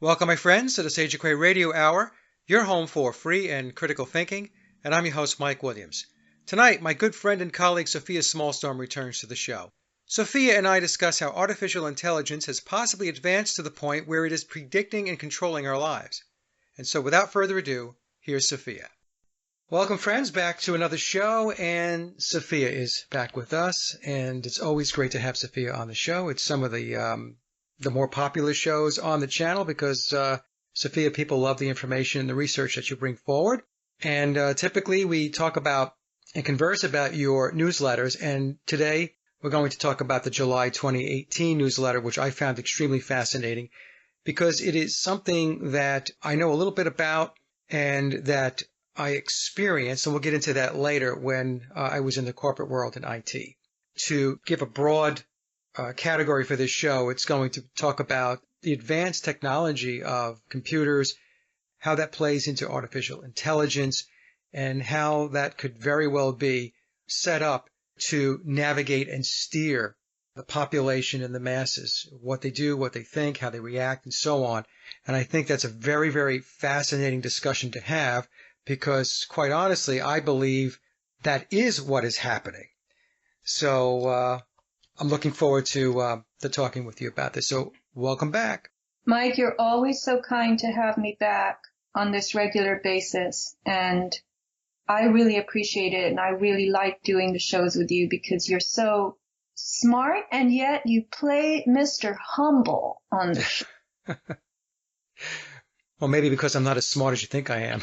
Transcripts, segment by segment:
Welcome, my friends, to the Sage of Quay Radio Hour, your home for free and critical thinking, and I'm your host, Mike Williams. Tonight, my good friend and colleague Sofia Smallstorm returns to the show. Sofia and I discuss how artificial intelligence has possibly advanced to the point where it is predicting and controlling our lives. And so, without further ado, here's Sofia. Welcome, friends, back to another show, and Sofia is back with us, and it's always great to have Sofia on the show. It's some of the more popular shows on the channel because, Sofia, people love the information and the research that you bring forward. And typically we talk about and converse about your newsletters. And today we're going to talk about the July 2018 newsletter, which I found extremely fascinating because it is something that I know a little bit about and that I experienced, and we'll get into that later, when I was in the corporate world in IT. To give a broad category for this show, it's going to talk about the advanced technology of computers, how that plays into artificial intelligence, and how that could very well be set up to navigate and steer the population and the masses, what they do, what they think, how they react, and so on. And I think that's a very, very fascinating discussion to have because, quite honestly, I believe that is what is happening. So I'm looking forward to talking with you about this. So welcome back. Mike, you're always so kind to have me back on this regular basis. And I really appreciate it. And I really like doing the shows with you because you're so smart and yet you play Mr. Humble on the show. Well, maybe because I'm not as smart as you think I am.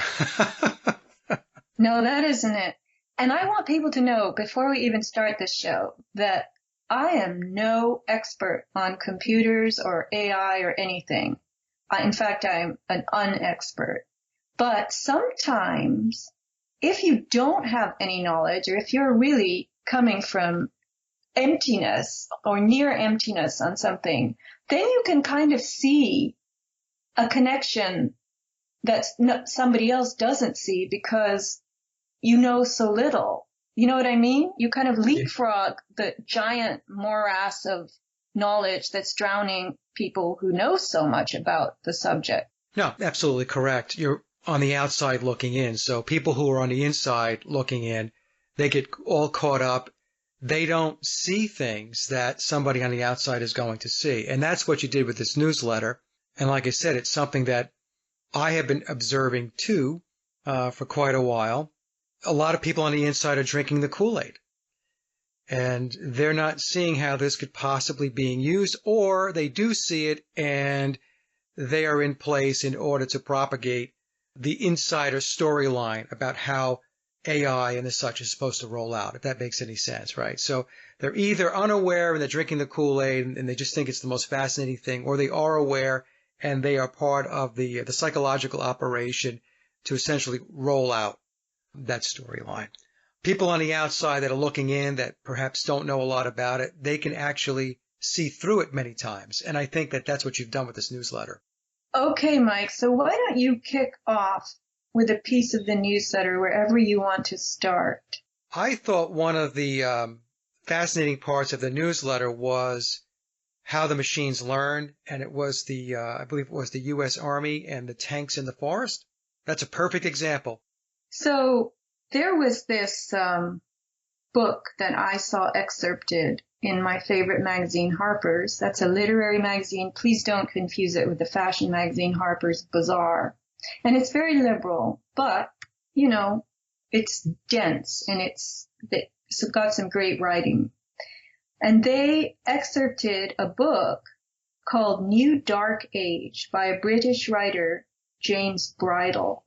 No, that isn't it. And I want people to know before we even start this show that I am no expert on computers or AI or anything. In fact, I'm an unexpert. But sometimes if you don't have any knowledge or if you're really coming from emptiness or near emptiness on something, then you can kind of see a connection that somebody else doesn't see because you know so little. You know what I mean? You kind of leapfrog the giant morass of knowledge that's drowning people who know so much about the subject. No, absolutely correct. You're on the outside looking in. So people who are on the inside looking in, they get all caught up. They don't see things that somebody on the outside is going to see. And that's what you did with this newsletter. And like I said, it's something that I have been observing too for quite a while. A lot of people on the inside are drinking the Kool-Aid. And they're not seeing how this could possibly be used, or they do see it and they are in place in order to propagate the insider storyline about how AI and the such is supposed to roll out, if that makes any sense, right? So they're either unaware and they're drinking the Kool-Aid and they just think it's the most fascinating thing, or they are aware and they are part of the psychological operation to essentially roll out that storyline. People on the outside that are looking in that perhaps don't know a lot about it, they can actually see through it many times. And I think that that's what you've done with this newsletter. Okay, Mike, so why don't you kick off with a piece of the newsletter wherever you want to start? I thought one of the fascinating parts of the newsletter was how the machines learn, and it was I believe it was the U.S. Army and the tanks in the forest. That's a perfect example. So there was this book that I saw excerpted in my favorite magazine, Harper's. That's a literary magazine. Please don't confuse it with the fashion magazine, Harper's Bazaar. And it's very liberal, but, you know, it's dense and it's got some great writing. And they excerpted a book called New Dark Age by a British writer, James Bridle.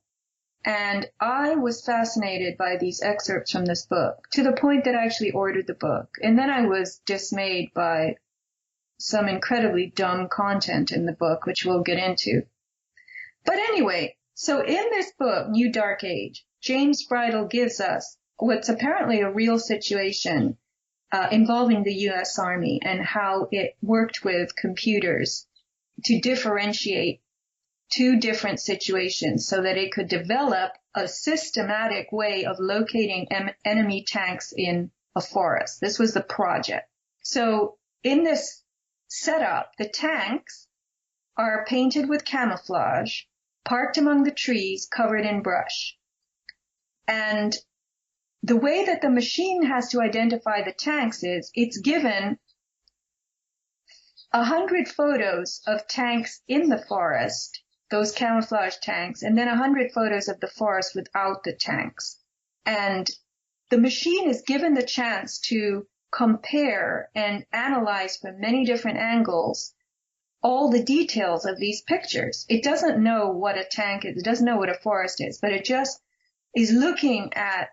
And I was fascinated by these excerpts from this book to the point that I actually ordered the book. And then I was dismayed by some incredibly dumb content in the book, which we'll get into. But anyway, so in this book, New Dark Age, James Bridle gives us what's apparently a real situation involving the U.S. Army and how it worked with computers to differentiate two different situations so that it could develop a systematic way of locating enemy tanks in a forest. This was the project. So in this setup, the tanks are painted with camouflage, parked among the trees covered in brush. And the way that the machine has to identify the tanks is it's given 100 photos of tanks in the forest, those camouflage tanks, and then 100 photos of the forest without the tanks. And the machine is given the chance to compare and analyze from many different angles all the details of these pictures. It doesn't know what a tank is, it doesn't know what a forest is, but it just is looking at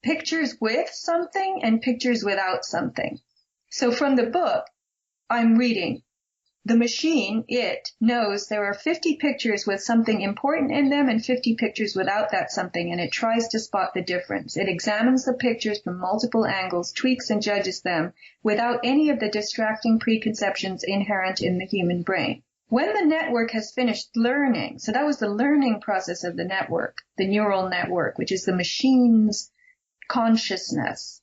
pictures with something and pictures without something. So from the book, I'm reading, the machine, it knows there are 50 pictures with something important in them and 50 pictures without that something, and it tries to spot the difference. It examines the pictures from multiple angles, tweaks and judges them without any of the distracting preconceptions inherent in the human brain. When the network has finished learning, so that was the learning process of the network, the neural network, which is the machine's consciousness.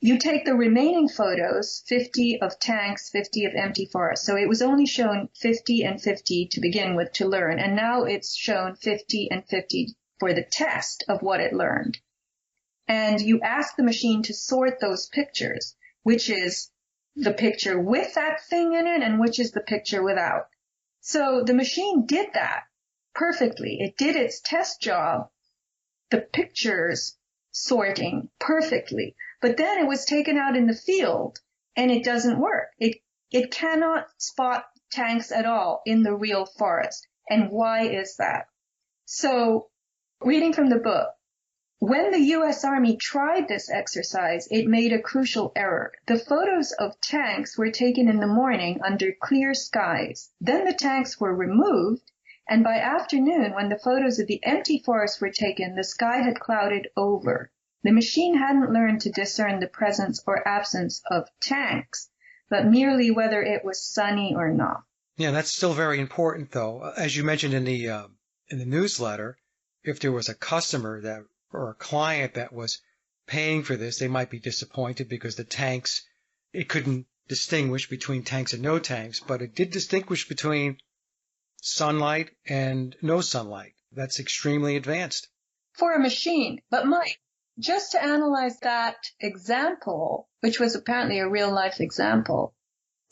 You take the remaining photos, 50 of tanks, 50 of empty forests. So it was only shown 50 and 50 to begin with to learn, and now it's shown 50 and 50 for the test of what it learned. And you ask the machine to sort those pictures, which is the picture with that thing in it and which is the picture without. So the machine did that perfectly. It did its test job, the pictures sorting perfectly. But then it was taken out in the field and it doesn't work. It cannot spot tanks at all in the real forest. And why is that? So, reading from the book, when the U.S. Army tried this exercise, it made a crucial error. The photos of tanks were taken in the morning under clear skies. Then the tanks were removed, and by afternoon, when the photos of the empty forest were taken, the sky had clouded over. The machine hadn't learned to discern the presence or absence of tanks, but merely whether it was sunny or not. Yeah, that's still very important, though. As you mentioned in the newsletter, if there was a customer that or a client that was paying for this, they might be disappointed because the tanks, it couldn't distinguish between tanks and no tanks, but it did distinguish between sunlight and no sunlight. That's extremely advanced. For a machine. But Mike, just to analyze that example, which was apparently a real-life example,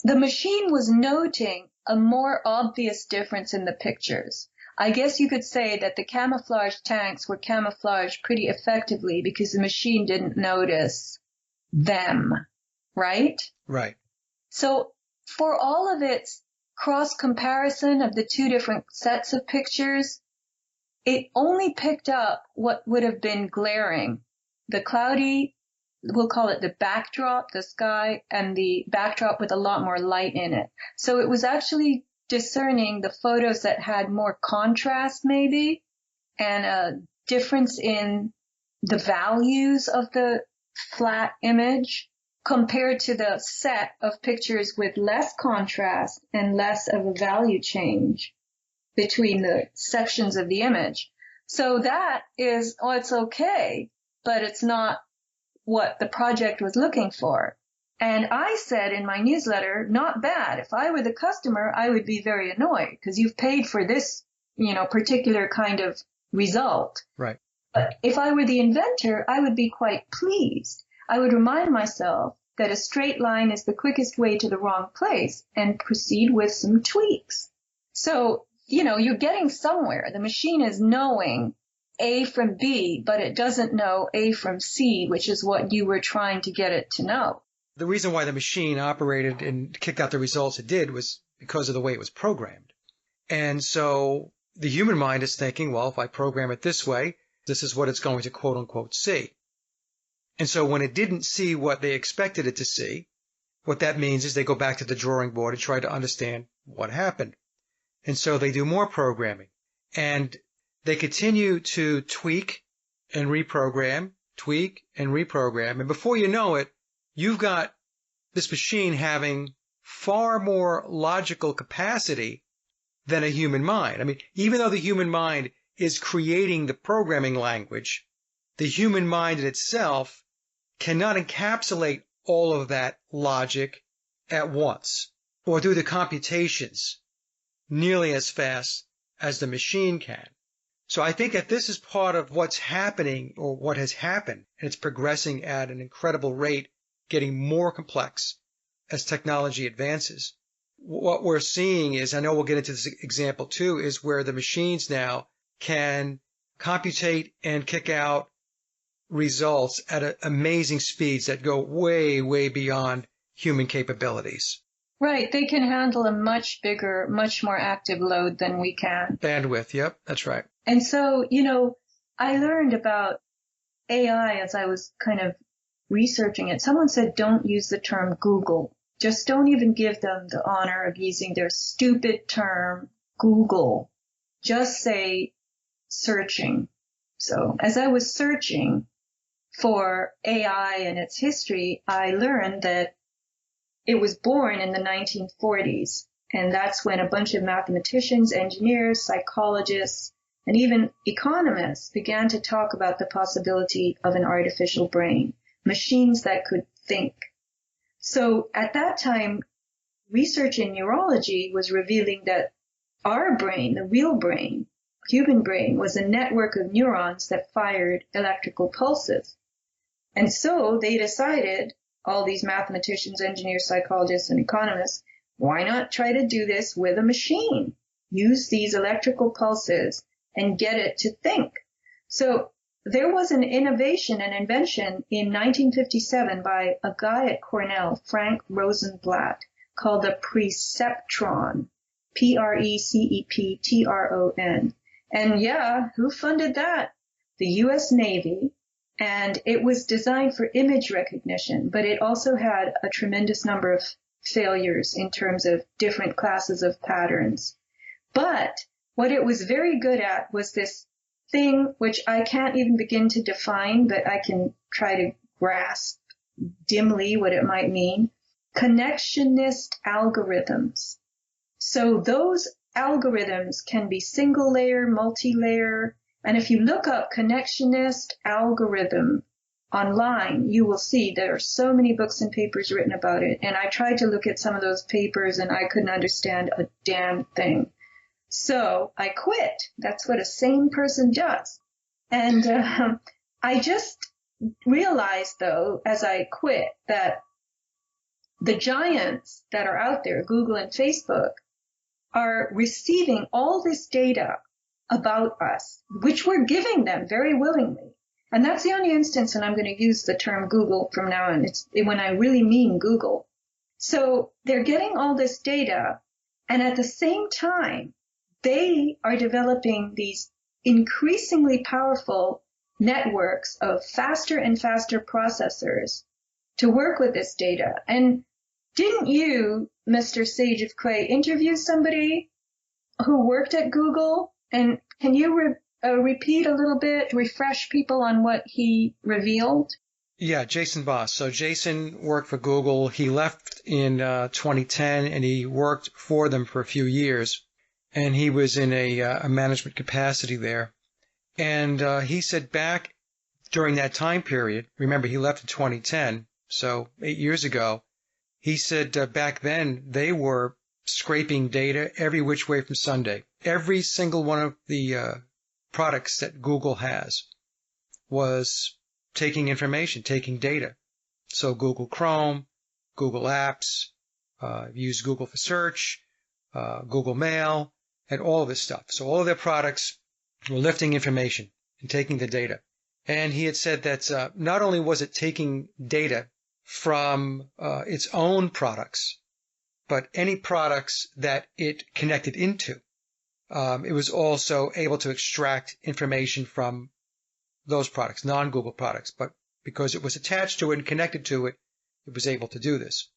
the machine was noting a more obvious difference in the pictures. I guess you could say that the camouflage tanks were camouflaged pretty effectively because the machine didn't notice them, right? Right. So for all of its cross-comparison of the two different sets of pictures, it only picked up what would have been glaring. The cloudy, we'll call it the backdrop, the sky, and the backdrop with a lot more light in it. So it was actually discerning the photos that had more contrast maybe, and a difference in the values of the flat image compared to the set of pictures with less contrast and less of a value change between the sections of the image. So that is, oh, it's okay, but it's not what the project was looking for. And I said in my newsletter, not bad. If I were the customer, I would be very annoyed because you've paid for this, particular kind of result. Right. But if I were the inventor, I would be quite pleased. I would remind myself that a straight line is the quickest way to the wrong place and proceed with some tweaks. So, you're getting somewhere. The machine is knowing A from B, but it doesn't know A from C, which is what you were trying to get it to know. The reason why the machine operated and kicked out the results it did was because of the way it was programmed. And so the human mind is thinking, well, if I program it this way, this is what it's going to quote unquote see. And so when it didn't see what they expected it to see, what that means is they go back to the drawing board and try to understand what happened. And so they do more programming and they continue to tweak and reprogram, And before you know it, you've got this machine having far more logical capacity than a human mind. I mean, even though the human mind is creating the programming language, the human mind in itself cannot encapsulate all of that logic at once or do the computations nearly as fast as the machine can. So I think that this is part of what's happening or what has happened, and it's progressing at an incredible rate, getting more complex as technology advances. What we're seeing is, I know we'll get into this example too, is where the machines now can computate and kick out results at amazing speeds that go way, way beyond human capabilities. Right. They can handle a much bigger, much more active load than we can. Bandwidth. Yep, that's right. And so, I learned about AI as I was kind of researching it. Someone said, don't use the term Google. Just don't even give them the honor of using their stupid term Google. Just say searching. So as I was searching for AI and its history, I learned that it was born in the 1940s. And that's when a bunch of mathematicians, engineers, psychologists, and even economists began to talk about the possibility of an artificial brain, machines that could think. So at that time, research in neurology was revealing that our brain, the real brain, human brain, was a network of neurons that fired electrical pulses. And so they decided, all these mathematicians, engineers, psychologists, and economists, why not try to do this with a machine? Use these electrical pulses and get it to think. So there was an innovation, an invention in 1957 by a guy at Cornell, Frank Rosenblatt, called the Preceptron, Preceptron. And yeah, who funded that? The U.S. Navy. And it was designed for image recognition, but it also had a tremendous number of failures in terms of different classes of patterns. But what it was very good at was this thing which I can't even begin to define, but I can try to grasp dimly what it might mean. Connectionist algorithms. So those algorithms can be single layer, multi-layer, and if you look up connectionist algorithm online, you will see there are so many books and papers written about it. And I tried to look at some of those papers and I couldn't understand a damn thing. So I quit. That's what a sane person does. And I just realized, though, as I quit, that the giants that are out there, Google and Facebook, are receiving all this data about us, which we're giving them very willingly. And that's the only instance when I'm going to use the term Google from now on. It's when I really mean Google. So they're getting all this data, and at the same time, they are developing these increasingly powerful networks of faster and faster processors to work with this data. And didn't you, Mr. Sage of Quay, interview somebody who worked at Google? And can you repeat a little bit, refresh people on what he revealed? Yeah, Jason Boss. So Jason worked for Google. He left in 2010, and he worked for them for a few years. And he was in a management capacity there. And he said back during that time period, remember he left in 2010, so 8 years ago, he said back then they were scraping data every which way from Sunday. Every single one of the products that Google has was taking information, taking data. So Google Chrome, Google Apps, use Google for search, Google Mail, and all of this stuff. So all of their products were lifting information and taking the data. And he had said that not only was it taking data from its own products, but any products that it connected into. It was also able to extract information from those products, non-Google products, but because it was attached to it and connected to it, it was able to do this.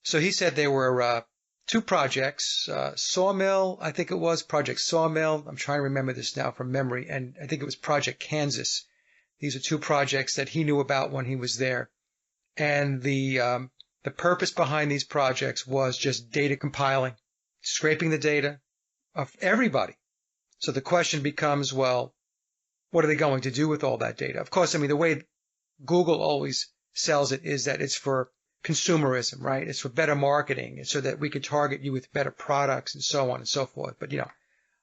So he said there were two projects, Sawmill, I think it was, Project Sawmill. I'm trying to remember this now from memory, and I think it was Project Kansas. These are two projects that he knew about when he was there. And the purpose behind these projects was just data compiling, scraping the data of everybody. So the question becomes, well, what are they going to do with all that data? Of course, I mean, the way Google always sells it is that it's for consumerism, right? It's for better marketing so that we could target you with better products and so on and so forth. But,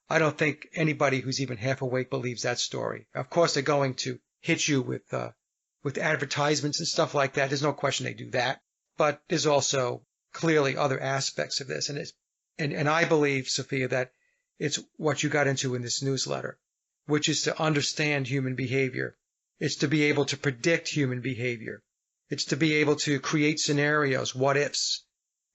I don't think anybody who's even half awake believes that story. Of course, they're going to hit you with advertisements and stuff like that. There's no question they do that. But there's also clearly other aspects of this. And I believe, Sophia, that it's what you got into in this newsletter, which is to understand human behavior. It's to be able to predict human behavior. It's to be able to create scenarios, what ifs,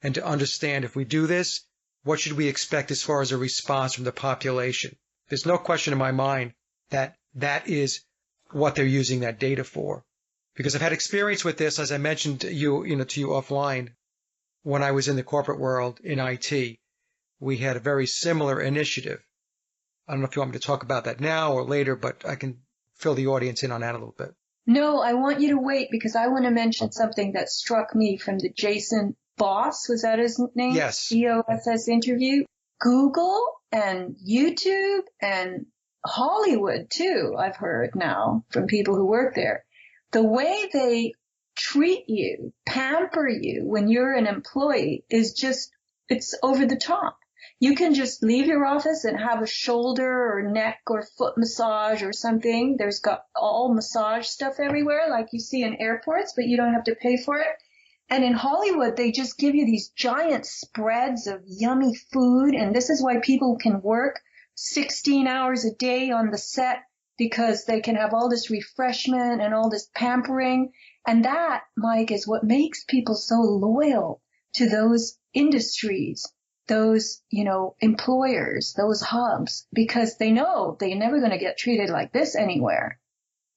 and to understand if we do this, what should we expect as far as a response from the population? There's no question in my mind that that is what they're using that data for. Because I've had experience with this, as I mentioned to you offline, when I was in the corporate world in IT. We had a very similar initiative. I don't know if you want me to talk about that now or later, but I can fill the audience in on that a little bit. No, I want you to wait because I want to mention something that struck me from the Jason Boss, was that his name? Yes. BOSS interview. Google and YouTube and Hollywood too, I've heard now from people who work there. The way they treat you, pamper you when you're an employee is just, it's over the top. You can just leave your office and have a shoulder or neck or foot massage or something. There's got all massage stuff everywhere like you see in airports, but you don't have to pay for it. And in Hollywood, they just give you these giant spreads of yummy food. And this is why people can work 16 hours a day on the set, because they can have all this refreshment and all this pampering. And that, Mike, is what makes people so loyal to those industries, those, employers, those hubs, because they know they're never going to get treated like this anywhere.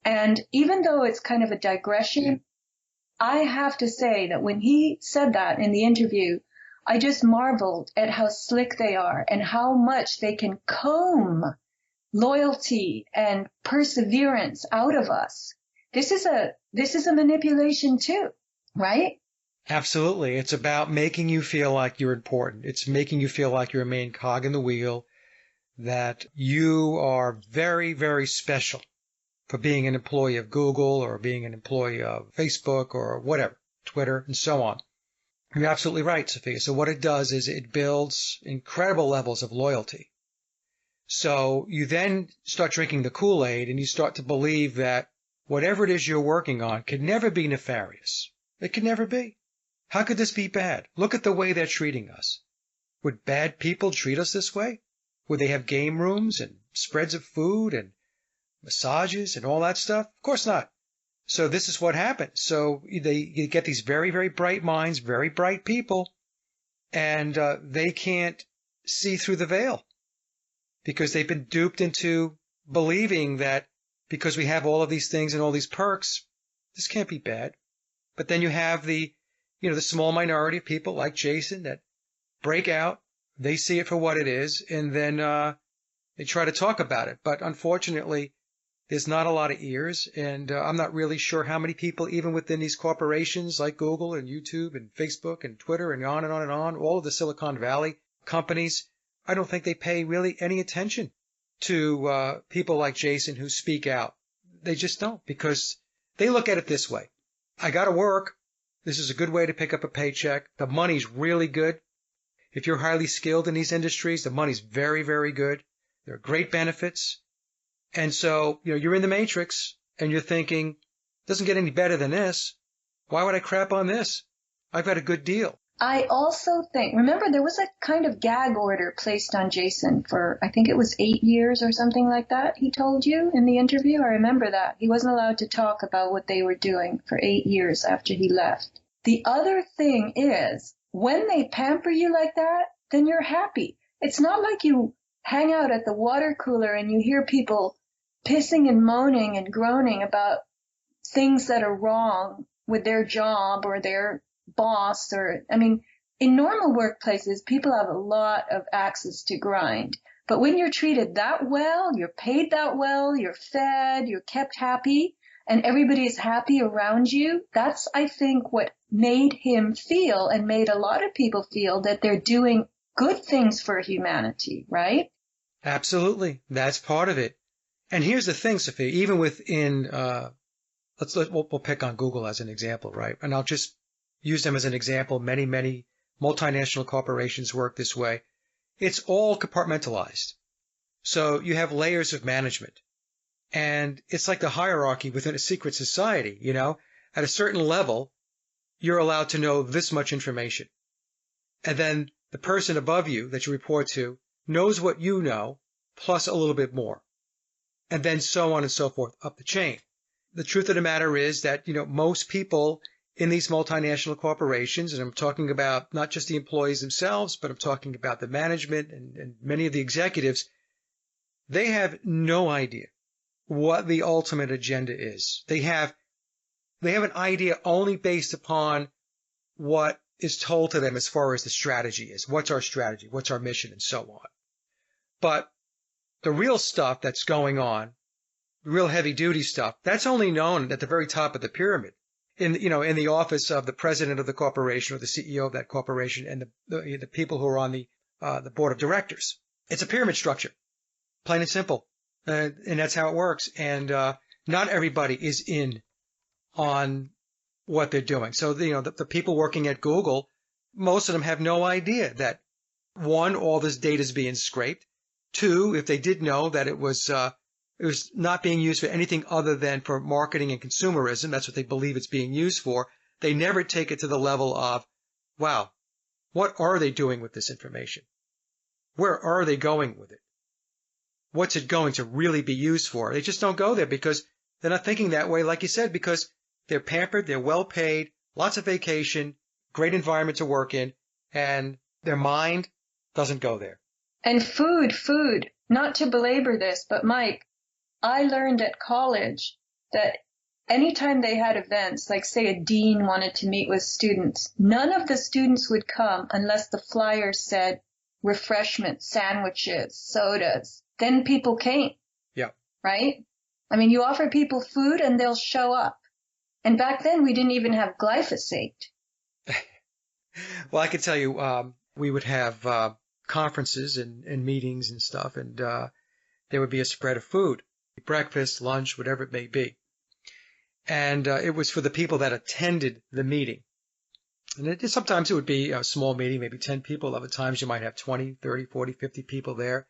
And even though it's kind of a digression, I have to say that when he said that in the interview, I just marveled at how slick they are and how much they can comb loyalty and perseverance out of us. This is a manipulation too, right? Absolutely. It's about making you feel like you're important. It's making you feel like you're a main cog in the wheel, that you are very, very special for being an employee of Google or being an employee of Facebook or whatever, Twitter, and so on. You're absolutely right, Sophia. So what it does is it builds incredible levels of loyalty. So you then start drinking the Kool-Aid and you start to believe that whatever it is you're working on could never be nefarious. It could never be. How could this be bad? Look at the way they're treating us. Would bad people treat us this way? Would they have game rooms and spreads of food and massages and all that stuff? Of course not. So this is what happens. So you get these very, very bright minds, very bright people, and they can't see through the veil because they've been duped into believing that because we have all of these things and all these perks, this can't be bad. But then you have the small minority of people like Jason that break out. They see it for what it is, and then they try to talk about it. But unfortunately, there's not a lot of ears, and I'm not really sure how many people, even within these corporations like Google and YouTube and Facebook and Twitter and on and on and on, all of the Silicon Valley companies, I don't think they pay really any attention to people like Jason who speak out. They just don't, because they look at it this way. I got to work. This is a good way to pick up a paycheck. The money's really good. If you're highly skilled in these industries, the money's very, very good. There are great benefits. And so, you're in the matrix and you're thinking, it doesn't get any better than this. Why would I crap on this? I've got a good deal. I also think, remember, there was a kind of gag order placed on Jason for, I think it was 8 years or something like that, he told you in the interview. I remember that. He wasn't allowed to talk about what they were doing for 8 years after he left. The other thing is, when they pamper you like that, then you're happy. It's not like you hang out at the water cooler and you hear people pissing and moaning and groaning about things that are wrong with their job or their boss in normal workplaces, people have a lot of axes to grind. But when you're treated that well, you're paid that well, you're fed, you're kept happy, and everybody is happy around you, that's, I think, what made him feel and made a lot of people feel that they're doing good things for humanity, right? Absolutely. That's part of it. And here's the thing, Sophia, even within, we'll pick on Google as an example, right? And I'll just use them as an example. Many, many multinational corporations work this way. It's all compartmentalized. So you have layers of management. And it's like the hierarchy within a secret society, you know. At a certain level, you're allowed to know this much information. And then the person above you that you report to knows what you know, plus a little bit more. And then so on and so forth up the chain. The truth of the matter is that, you know, most people in these multinational corporations, and I'm talking about not just the employees themselves, but I'm talking about the management and many of the executives, they have no idea what the ultimate agenda is. They have an idea only based upon what is told to them as far as the strategy is. What's our strategy? What's our mission? And so on. But the real stuff that's going on, the real heavy duty stuff, that's only known at the very top of the pyramid. In the office of the president of the corporation or the CEO of that corporation and the people who are on the board of directors. It's a pyramid structure, plain and simple. And that's how it works. And not everybody is in on what they're doing. So, the people working at Google, most of them have no idea that, one, all this data is being scraped. Two, if they did know that it was not being used for anything other than for marketing and consumerism, that's what they believe it's being used for, they never take it to the level of, wow, what are they doing with this information? Where are they going with it? What's it going to really be used for? They just don't go there because they're not thinking that way, like you said, because they're pampered, they're well paid, lots of vacation, great environment to work in, and their mind doesn't go there. And food. Not to belabor this, but Mike, I learned at college that anytime they had events, like say a dean wanted to meet with students, none of the students would come unless the flyer said refreshments, sandwiches, sodas. Then people came. Yeah. Right? I mean, you offer people food and they'll show up. And back then we didn't even have glyphosate. Well, I can tell you, we would have conferences and meetings and stuff, and there would be a spread of food, breakfast, lunch, whatever it may be. And it was for the people that attended the meeting. And sometimes it would be a small meeting, maybe 10 people. Other times you might have 20, 30, 40, 50 people there.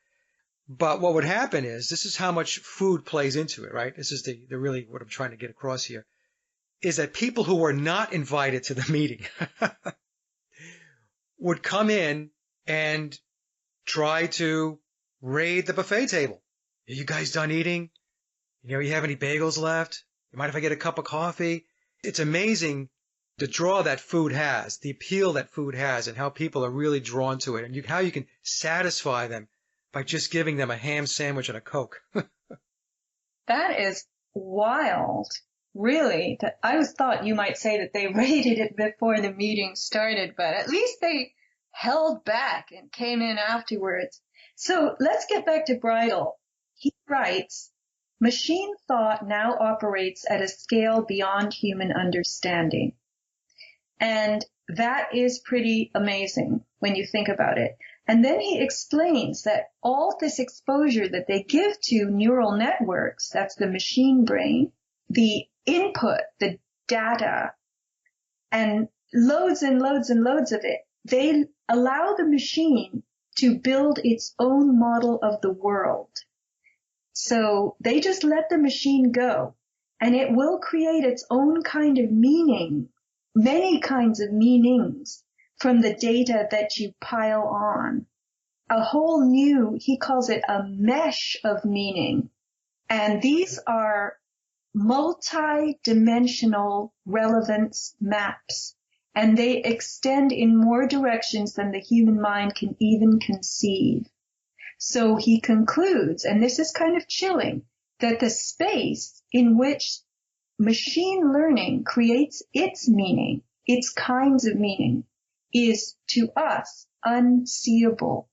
But what would happen is, this is how much food plays into it, right? This is the really what I'm trying to get across here, is that people who were not invited to the meeting would come in and try to raid the buffet table. Are you guys done eating? You have any bagels left? You mind if I get a cup of coffee? It's amazing the draw that food has, the appeal that food has, and how people are really drawn to it, and how you can satisfy them by just giving them a ham sandwich and a Coke. That is wild. Really. I thought you might say that they raided it before the meeting started, but at least they held back and came in afterwards. So let's get back to Bridle. He writes, machine thought now operates at a scale beyond human understanding. And that is pretty amazing when you think about it. And then he explains that all this exposure that they give to neural networks, that's the machine brain, the input, the data, and loads and loads and loads of it, they allow the machine to build its own model of the world. So they just let the machine go, and it will create its own kind of meaning, many kinds of meanings from the data that you pile on. A whole new, he calls it a mesh of meaning. And these are multi-dimensional relevance maps, and they extend in more directions than the human mind can even conceive. So he concludes, and this is kind of chilling, that the space in which machine learning creates its meaning, its kinds of meaning, is to us unseeable.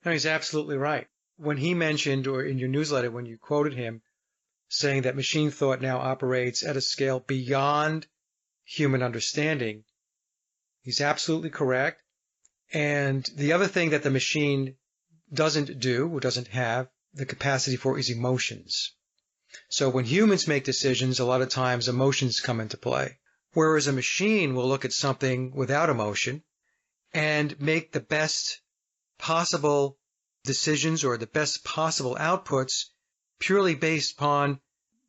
No, he's absolutely right. When he mentioned, or in your newsletter, when you quoted him, saying that machine thought now operates at a scale beyond human understanding, he's absolutely correct. And the other thing that the machine doesn't do, or doesn't have the capacity for, is emotions. So when humans make decisions, a lot of times emotions come into play. Whereas a machine will look at something without emotion and make the best possible decisions or the best possible outputs purely based upon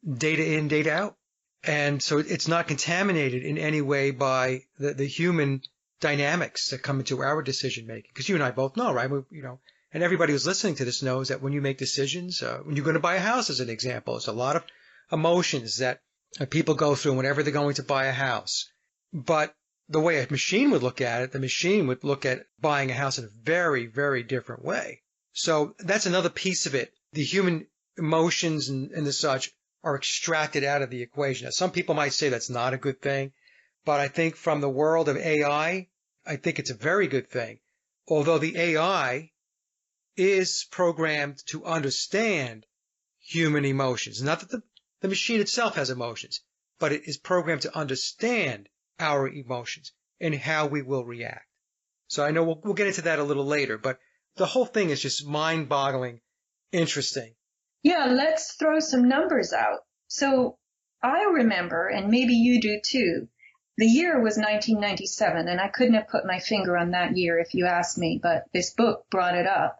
data in, data out. And so it's not contaminated in any way by the human dynamics that come into our decision making. Because you and I both know, right? And everybody who's listening to this knows that when you make decisions, when you're going to buy a house, as an example, there's a lot of emotions that people go through whenever they're going to buy a house. But the way a machine would look at it, the machine would look at buying a house in a very, very different way. So that's another piece of it. The human emotions and the such are extracted out of the equation. Now, some people might say that's not a good thing, but I think from the world of AI, I think it's a very good thing. Although the AI is programmed to understand human emotions. Not that the machine itself has emotions, but it is programmed to understand our emotions and how we will react. So I know we'll get into that a little later, but the whole thing is just mind-boggling, interesting. Yeah, let's throw some numbers out. So I remember, and maybe you do too, the year was 1997, and I couldn't have put my finger on that year if you asked me, but this book brought it up.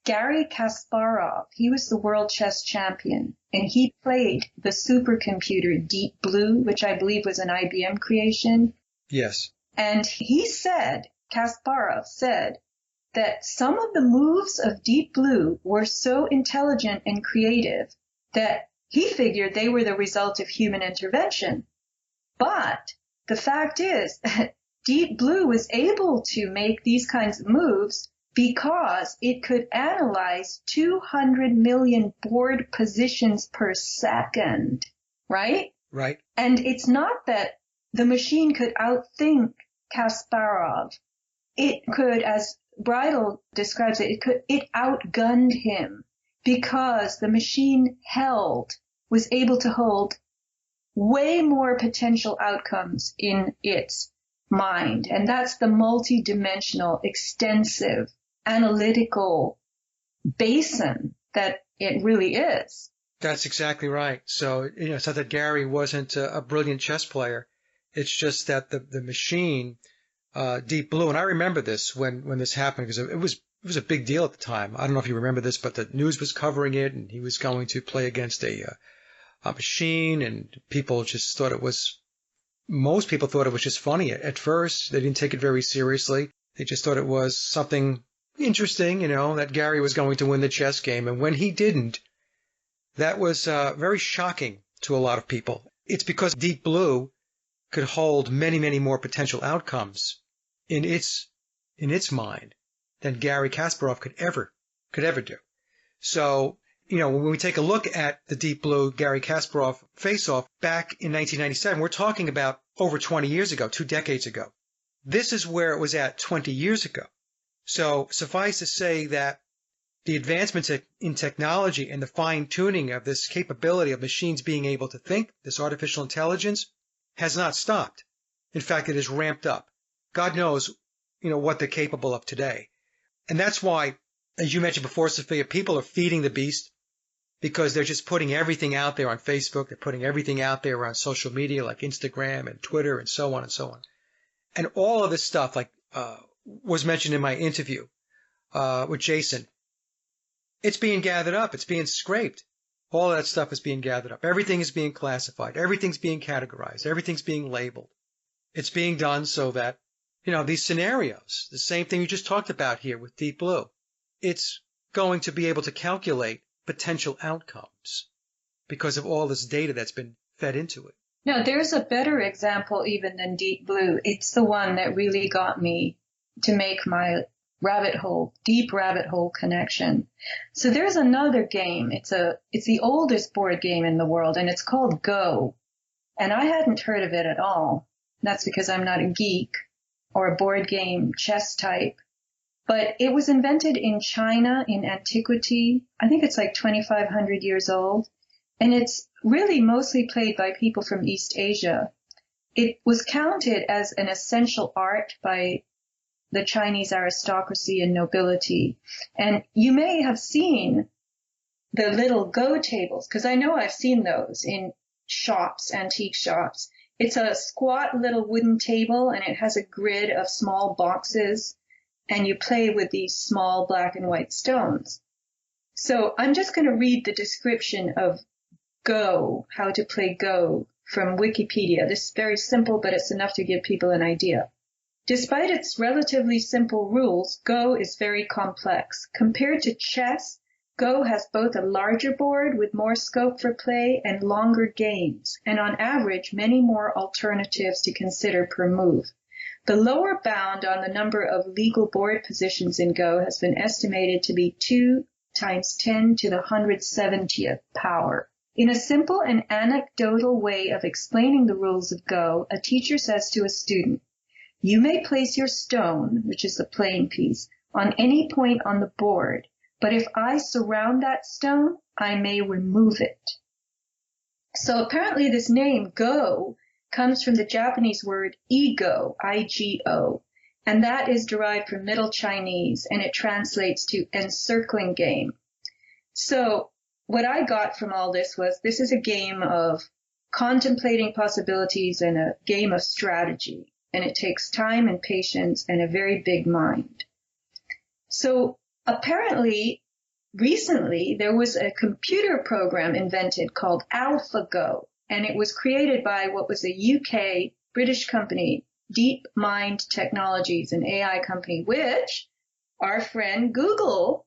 Garry Kasparov, he was the world chess champion, and he played the supercomputer Deep Blue, which I believe was an IBM creation. Yes. And Kasparov said, that some of the moves of Deep Blue were so intelligent and creative that he figured they were the result of human intervention. But the fact is that Deep Blue was able to make these kinds of moves because it could analyze 200 million board positions per second, right? Right. And it's not that the machine could outthink Kasparov. It could, as Bridle describes it, it outgunned him because the machine was able to hold way more potential outcomes in its mind. And that's the multidimensional, extensive, analytical basin that it really is. That's exactly right. So, it's not that Gary wasn't a brilliant chess player. It's just that the machine, Deep Blue, and I remember this when this happened because it was a big deal at the time. I don't know if you remember this, but the news was covering it, and he was going to play against a machine, and most people thought it was just funny. At first, they didn't take it very seriously. They just thought it was something interesting, that Gary was going to win the chess game. And when he didn't, that was very shocking to a lot of people. It's because Deep Blue could hold many, many more potential outcomes in its mind than Garry Kasparov could ever do. So, when we take a look at the Deep Blue Garry Kasparov face-off back in 1997, we're talking about over 20 years ago, 2 decades ago. This is where it was at 20 years ago. So suffice to say that the advancements in technology and the fine-tuning of this capability of machines being able to think, this artificial intelligence, has not stopped. In fact, it has ramped up. God knows, what they're capable of today. And that's why, as you mentioned before, Sophia, people are feeding the beast because they're just putting everything out there on Facebook. They're putting everything out there on social media like Instagram and Twitter and so on and so on. And all of this stuff, like was mentioned in my interview with Jason, it's being gathered up. It's being scraped. All of that stuff is being gathered up. Everything is being classified. Everything's being categorized. Everything's being labeled. It's being done so that, these scenarios, the same thing you just talked about here with Deep Blue, it's going to be able to calculate potential outcomes because of all this data that's been fed into it. Now, there's a better example even than Deep Blue. It's the one that really got me to make my deep rabbit hole connection. So there's another game. It's the oldest board game in the world, and it's called Go. And I hadn't heard of it at all. That's because I'm not a geek or a board game chess type. But it was invented in China in antiquity. I think it's like 2,500 years old. And it's really mostly played by people from East Asia. It was counted as an essential art by the Chinese aristocracy and nobility. And you may have seen the little Go tables, because I know I've seen those in shops, antique shops. It's a squat little wooden table, and it has a grid of small boxes, and you play with these small black and white stones. So I'm just going to read the description of Go, how to play Go, from Wikipedia. This is very simple, but it's enough to give people an idea. Despite its relatively simple rules, Go is very complex. Compared to chess, Go has both a larger board with more scope for play and longer games, and on average, many more alternatives to consider per move. The lower bound on the number of legal board positions in Go has been estimated to be 2 times 10 to the 170th power. In a simple and anecdotal way of explaining the rules of Go, a teacher says to a student, "You may place your stone, which is the playing piece, on any point on the board, but if I surround that stone, I may remove it." So apparently this name, Go, comes from the Japanese word ego, I-G-O, and that is derived from Middle Chinese, and it translates to encircling game. So what I got from all this was this is a game of contemplating possibilities and a game of strategy, and it takes time and patience and a very big mind. So apparently, recently, there was a computer program invented called AlphaGo, and it was created by what was a UK British company, DeepMind Technologies, an AI company, which our friend Google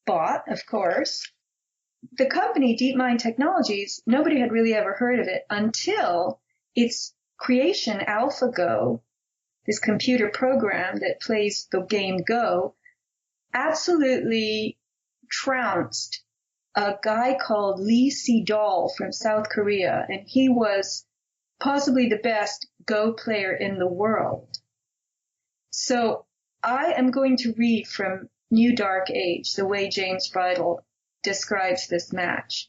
bought, of course. The company, DeepMind Technologies, nobody had really ever heard of it until its creation, AlphaGo, this computer program that plays the game Go, absolutely trounced a guy called Lee Sedol from South Korea, and he was possibly the best Go player in the world. So I am going to read from New Dark Age, the way James Bridle describes this match.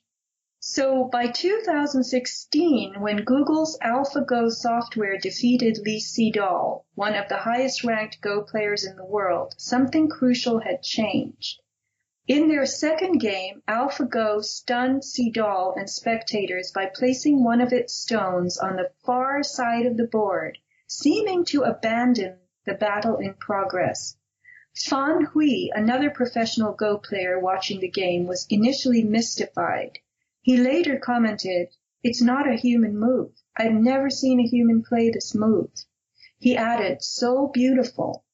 So by 2016, when Google's AlphaGo software defeated Lee Sedol, one of the highest ranked Go players in the world, something crucial had changed. In their second game, AlphaGo stunned Sedol and spectators by placing one of its stones on the far side of the board, seeming to abandon the battle in progress. Fan Hui, another professional Go player watching the game, was initially mystified. He later commented, "It's not a human move. I've never seen a human play this move." He added, "So beautiful."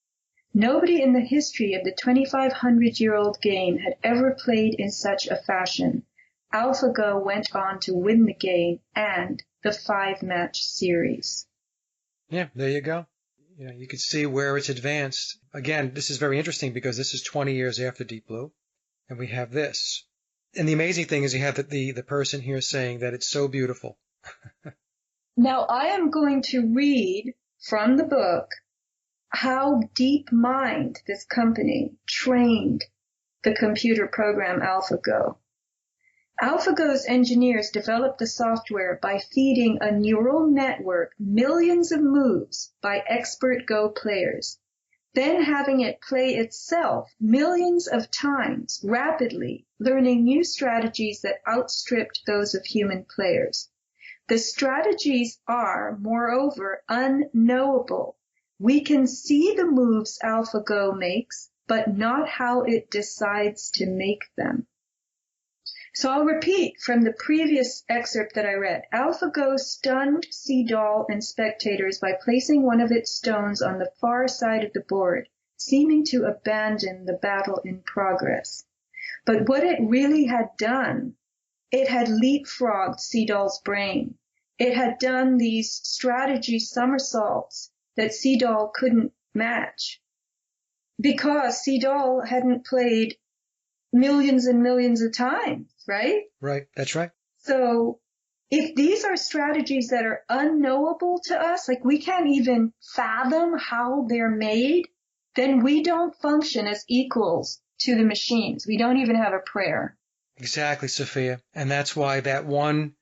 Nobody in the history of the 2,500-year-old game had ever played in such a fashion. AlphaGo went on to win the game and the 5-match series. Yeah, there you go. You can see where it's advanced. Again, this is very interesting because this is 20 years after Deep Blue, and we have this. And the amazing thing is you have the person here saying that it's so beautiful. Now, I am going to read from the book how DeepMind, this company, trained the computer program AlphaGo. AlphaGo's engineers developed the software by feeding a neural network millions of moves by expert Go players, then having it play itself millions of times rapidly, learning new strategies that outstripped those of human players. The strategies are, moreover, unknowable. We can see the moves AlphaGo makes, but not how it decides to make them. So I'll repeat from the previous excerpt that I read. AlphaGo stunned Sedol and spectators by placing one of its stones on the far side of the board, seeming to abandon the battle in progress. But what it really had done, it had leapfrogged Sedol's brain. It had done these strategy somersaults that Sedol couldn't match because Sedol hadn't played millions and millions of times, right? Right, that's right. So if these are strategies that are unknowable to us, like we can't even fathom how they're made, then we don't function as equals to the machines. We don't even have a prayer. Exactly, Sophia. And that's why that one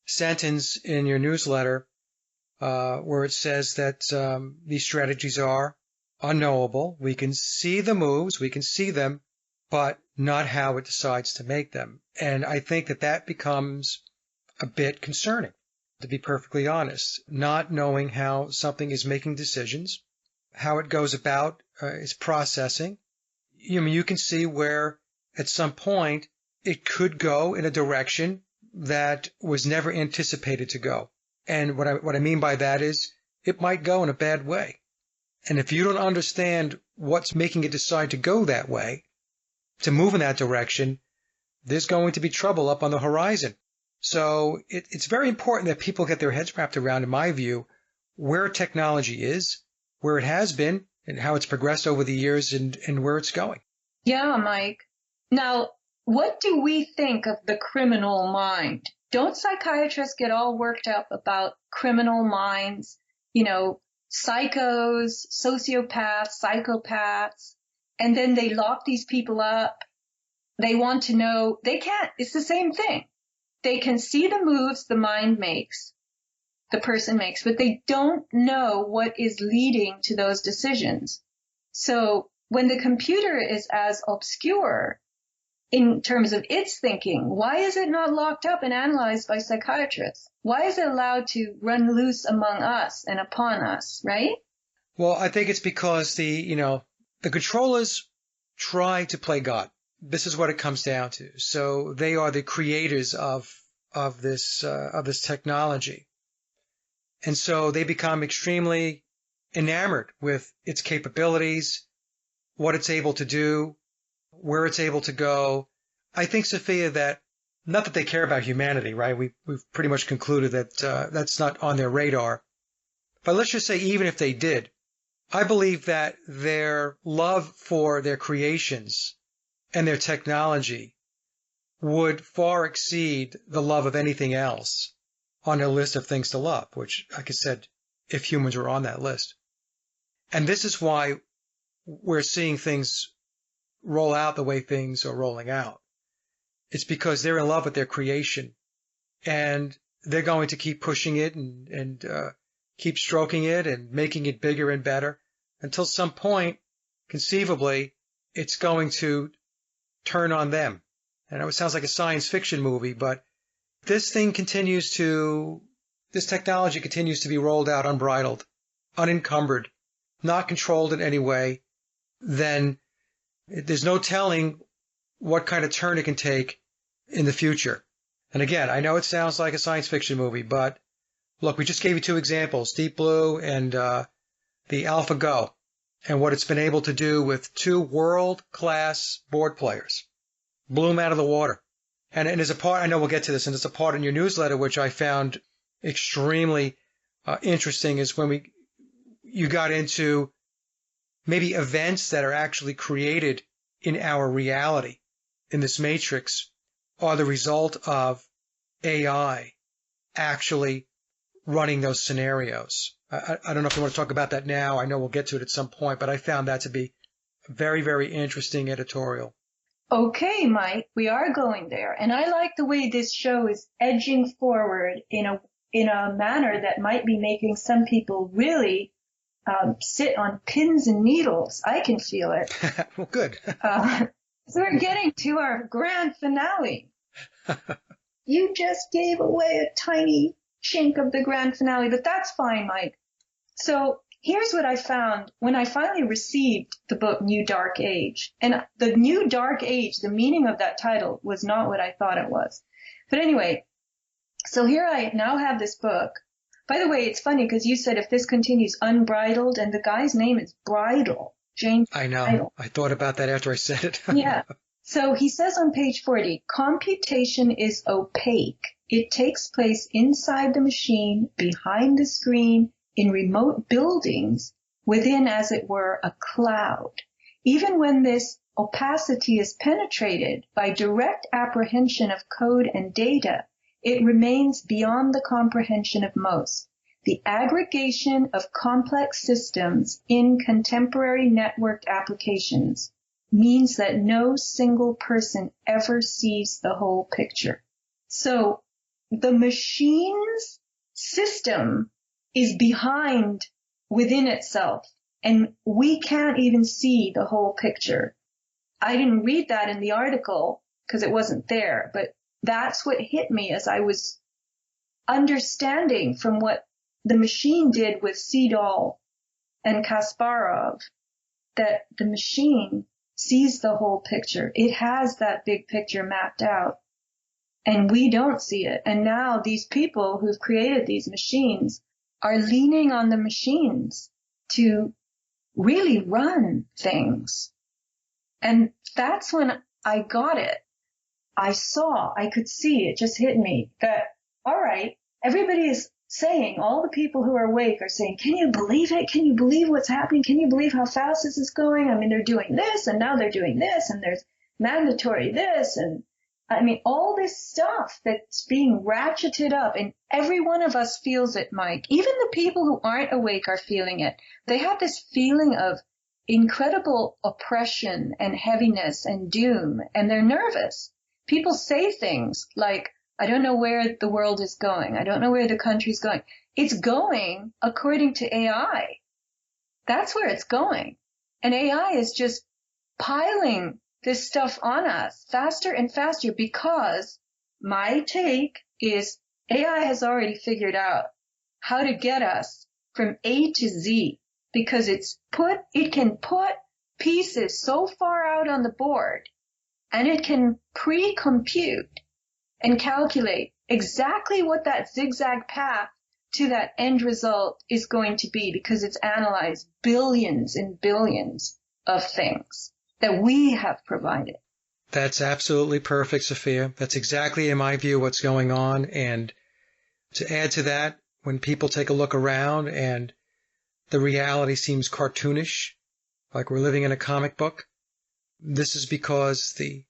sentence in your newsletter where it says that these strategies are unknowable. We can see the moves, we can see them, but not how it decides to make them. And I think that becomes a bit concerning to be perfectly honest, not knowing how something is making decisions, how it goes about its processing. You can see where at some point it could go in a direction that was never anticipated to go. And what I mean by that is it might go in a bad way. And if you don't understand what's making it decide to go that way, to move in that direction, there's going to be trouble up on the horizon. So it's very important that people get their heads wrapped around, in my view, where technology is, where it has been, and how it's progressed over the years and where it's going. Yeah, Mike. Now, what do we think of the criminal mind? Don't psychiatrists get all worked up about criminal minds? You know, psychos, sociopaths, psychopaths, and then they lock these people up. They want to know, they can't, it's the same thing. They can see the moves the mind makes, the person makes, but they don't know what is leading to those decisions. So when the computer is as obscure in terms of its thinking, why is it not locked up and analyzed by psychiatrists? Why is it allowed to run loose among us and upon us, right? Well, I think it's because the controllers try to play God. This is what it comes down to. So they are the creators of this technology. And so they become extremely enamored with its capabilities, what it's able to do, where it's able to go. I think, Sophia, that not that they care about humanity, right? We've pretty much concluded that that's not on their radar. But let's just say even if they did, I believe that their love for their creations and their technology would far exceed the love of anything else on their list of things to love, which, like I said, if humans were on that list. And this is why we're seeing things roll out the way things are rolling out. It's because they're in love with their creation, and they're going to keep pushing it and keep stroking it and making it bigger and better until some point, conceivably, it's going to turn on them. I know it sounds like a science fiction movie, but this technology continues to be rolled out unbridled, unencumbered, not controlled in any way, then there's no telling what kind of turn it can take in the future. And again, I know it sounds like a science fiction movie, but look, we just gave you two examples, Deep Blue and the AlphaGo, and what it's been able to do with two world-class board players. Blew them out of the water. And there's a part, I know we'll get to this, and there's a part in your newsletter which I found extremely interesting, is when you got into maybe events that are actually created in our reality, in this matrix, are the result of AI actually running those scenarios. I don't know if you want to talk about that now. I know we'll get to it at some point, but I found that to be a very, very interesting editorial. Okay, Mike, we are going there. And I like the way this show is edging forward in a manner that might be making some people really sit on pins and needles. I can feel it. Well, good. So we're getting to our grand finale. You just gave away a tiny chink of the grand finale, but that's fine, Mike. So here's what I found when I finally received the book New Dark Age. And the New Dark Age, the meaning of that title was not what I thought it was. But anyway, so here I now have this book. By the way, it's funny because you said if this continues unbridled, and the guy's name is Bridle. James I know. Bridle. I thought about that after I said it. Yeah. So he says on page 40, computation is opaque. It takes place inside the machine, behind the screen, in remote buildings, within, as it were, a cloud. Even when this opacity is penetrated by direct apprehension of code and data, it remains beyond the comprehension of most. The aggregation of complex systems in contemporary networked applications means that no single person ever sees the whole picture. So the machine's system is behind within itself, and we can't even see the whole picture. I didn't read that in the article because it wasn't there, but that's what hit me as I was understanding from what the machine did with Seedall and Kasparov, that the machine sees the whole picture. It has that big picture mapped out, and we don't see it. And now these people who've created these machines are leaning on the machines to really run things. And that's when I got it. I could see, it just hit me that, all right, everybody is saying, all the people who are awake are saying, can you believe it? Can you believe what's happening? Can you believe how fast this is going? I mean, they're doing this, and now they're doing this, and there's mandatory this, and I mean, all this stuff that's being ratcheted up, and every one of us feels it, Mike. Even the people who aren't awake are feeling it. They have this feeling of incredible oppression and heaviness and doom, and they're nervous. People say things like, I don't know where the world is going. I don't know where the country's going. It's going according to AI. That's where it's going. And AI is just piling this stuff on us faster and faster, because my take is AI has already figured out how to get us from A to Z, because it can put pieces so far out on the board, and it can pre-compute and calculate exactly what that zigzag path to that end result is going to be, because it's analyzed billions and billions of things that we have provided. That's absolutely perfect, Sofia. That's exactly, in my view, what's going on. And to add to that, when people take a look around and the reality seems cartoonish, like we're living in a comic book, this is because the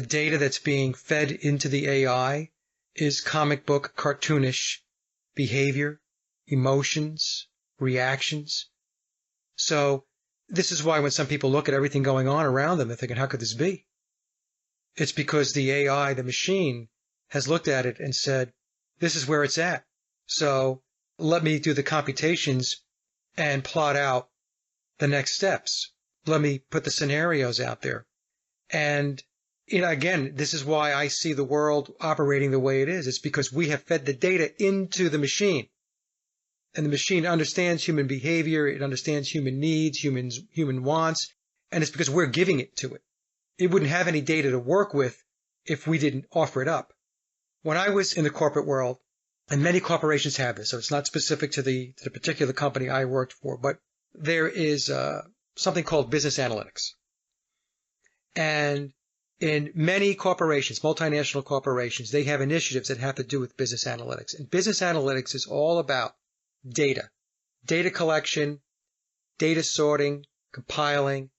data that's being fed into the AI is comic book cartoonish behavior, emotions, reactions. So this is why when some people look at everything going on around them, they're thinking, how could this be? It's because the AI, the machine, has looked at it and said, this is where it's at. So let me do the computations and plot out the next steps. Let me put the scenarios out there. And again, this is why I see the world operating the way it is. It's because we have fed the data into the machine. And the machine understands human behavior. It understands human needs, human wants. And it's because we're giving it to it. It wouldn't have any data to work with if we didn't offer it up. When I was in the corporate world, and many corporations have this, so it's not specific to the particular company I worked for, but there is something called business analytics. And in many corporations, multinational corporations, they have initiatives that have to do with business analytics. And business analytics is all about data collection, data sorting, compiling,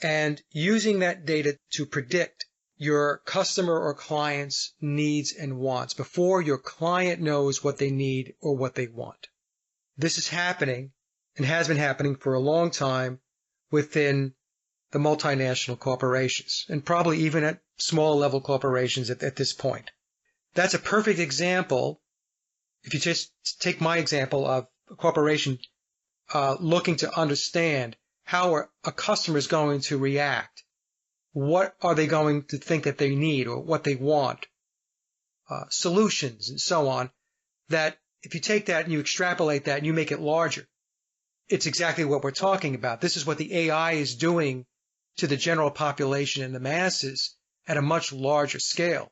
and using that data to predict your customer or client's needs and wants before your client knows what they need or what they want. This is happening and has been happening for a long time within the multinational corporations, and probably even at small level corporations at this point. That's a perfect example. If you just take my example of a corporation looking to understand how a customer is going to react, what are they going to think that they need or what they want, solutions and so on, that if you take that and you extrapolate that and you make it larger, it's exactly what we're talking about. This is what the AI is doing to the general population and the masses at a much larger scale.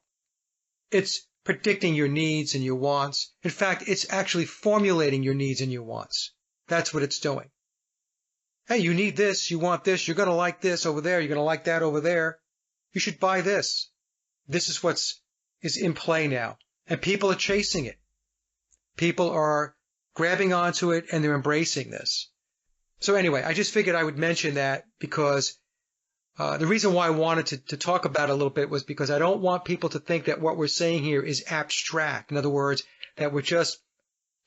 It's predicting your needs and your wants. In fact, it's actually formulating your needs and your wants. That's what it's doing. Hey, you need this, you want this, you're going to like this over there, you're going to like that over there. You should buy this. This is is in play now. And people are chasing it. People are grabbing onto it and they're embracing this. So anyway, I just figured I would mention that because the reason why I wanted to talk about it a little bit was because I don't want people to think that what we're saying here is abstract. In other words, that we're just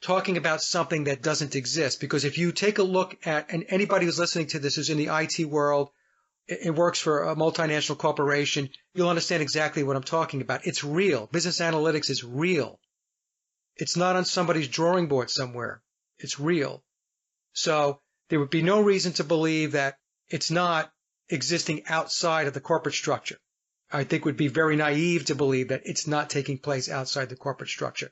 talking about something that doesn't exist. Because if you take a look at, and anybody who's listening to this who's in the IT world, it works for a multinational corporation, you'll understand exactly what I'm talking about. It's real. Business analytics is real. It's not on somebody's drawing board somewhere. It's real. So there would be no reason to believe that it's not existing outside of the corporate structure. I think it would be very naive to believe that it's not taking place outside the corporate structure.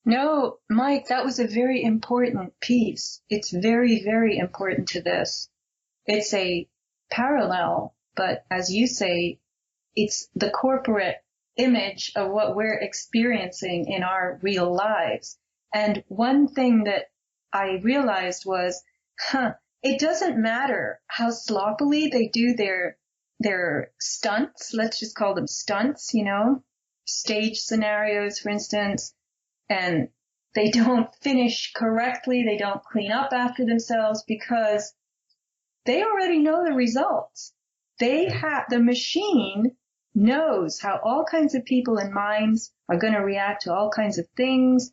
No, Mike, that was a very important piece. It's very, very important to this. It's a parallel, but as you say, it's the corporate image of what we're experiencing in our real lives. And one thing that I realized was, it doesn't matter how sloppily they do their stunts. Let's just call them stunts, stage scenarios, for instance, and they don't finish correctly. They don't clean up after themselves because they already know the results. The machine knows how all kinds of people and minds are going to react to all kinds of things.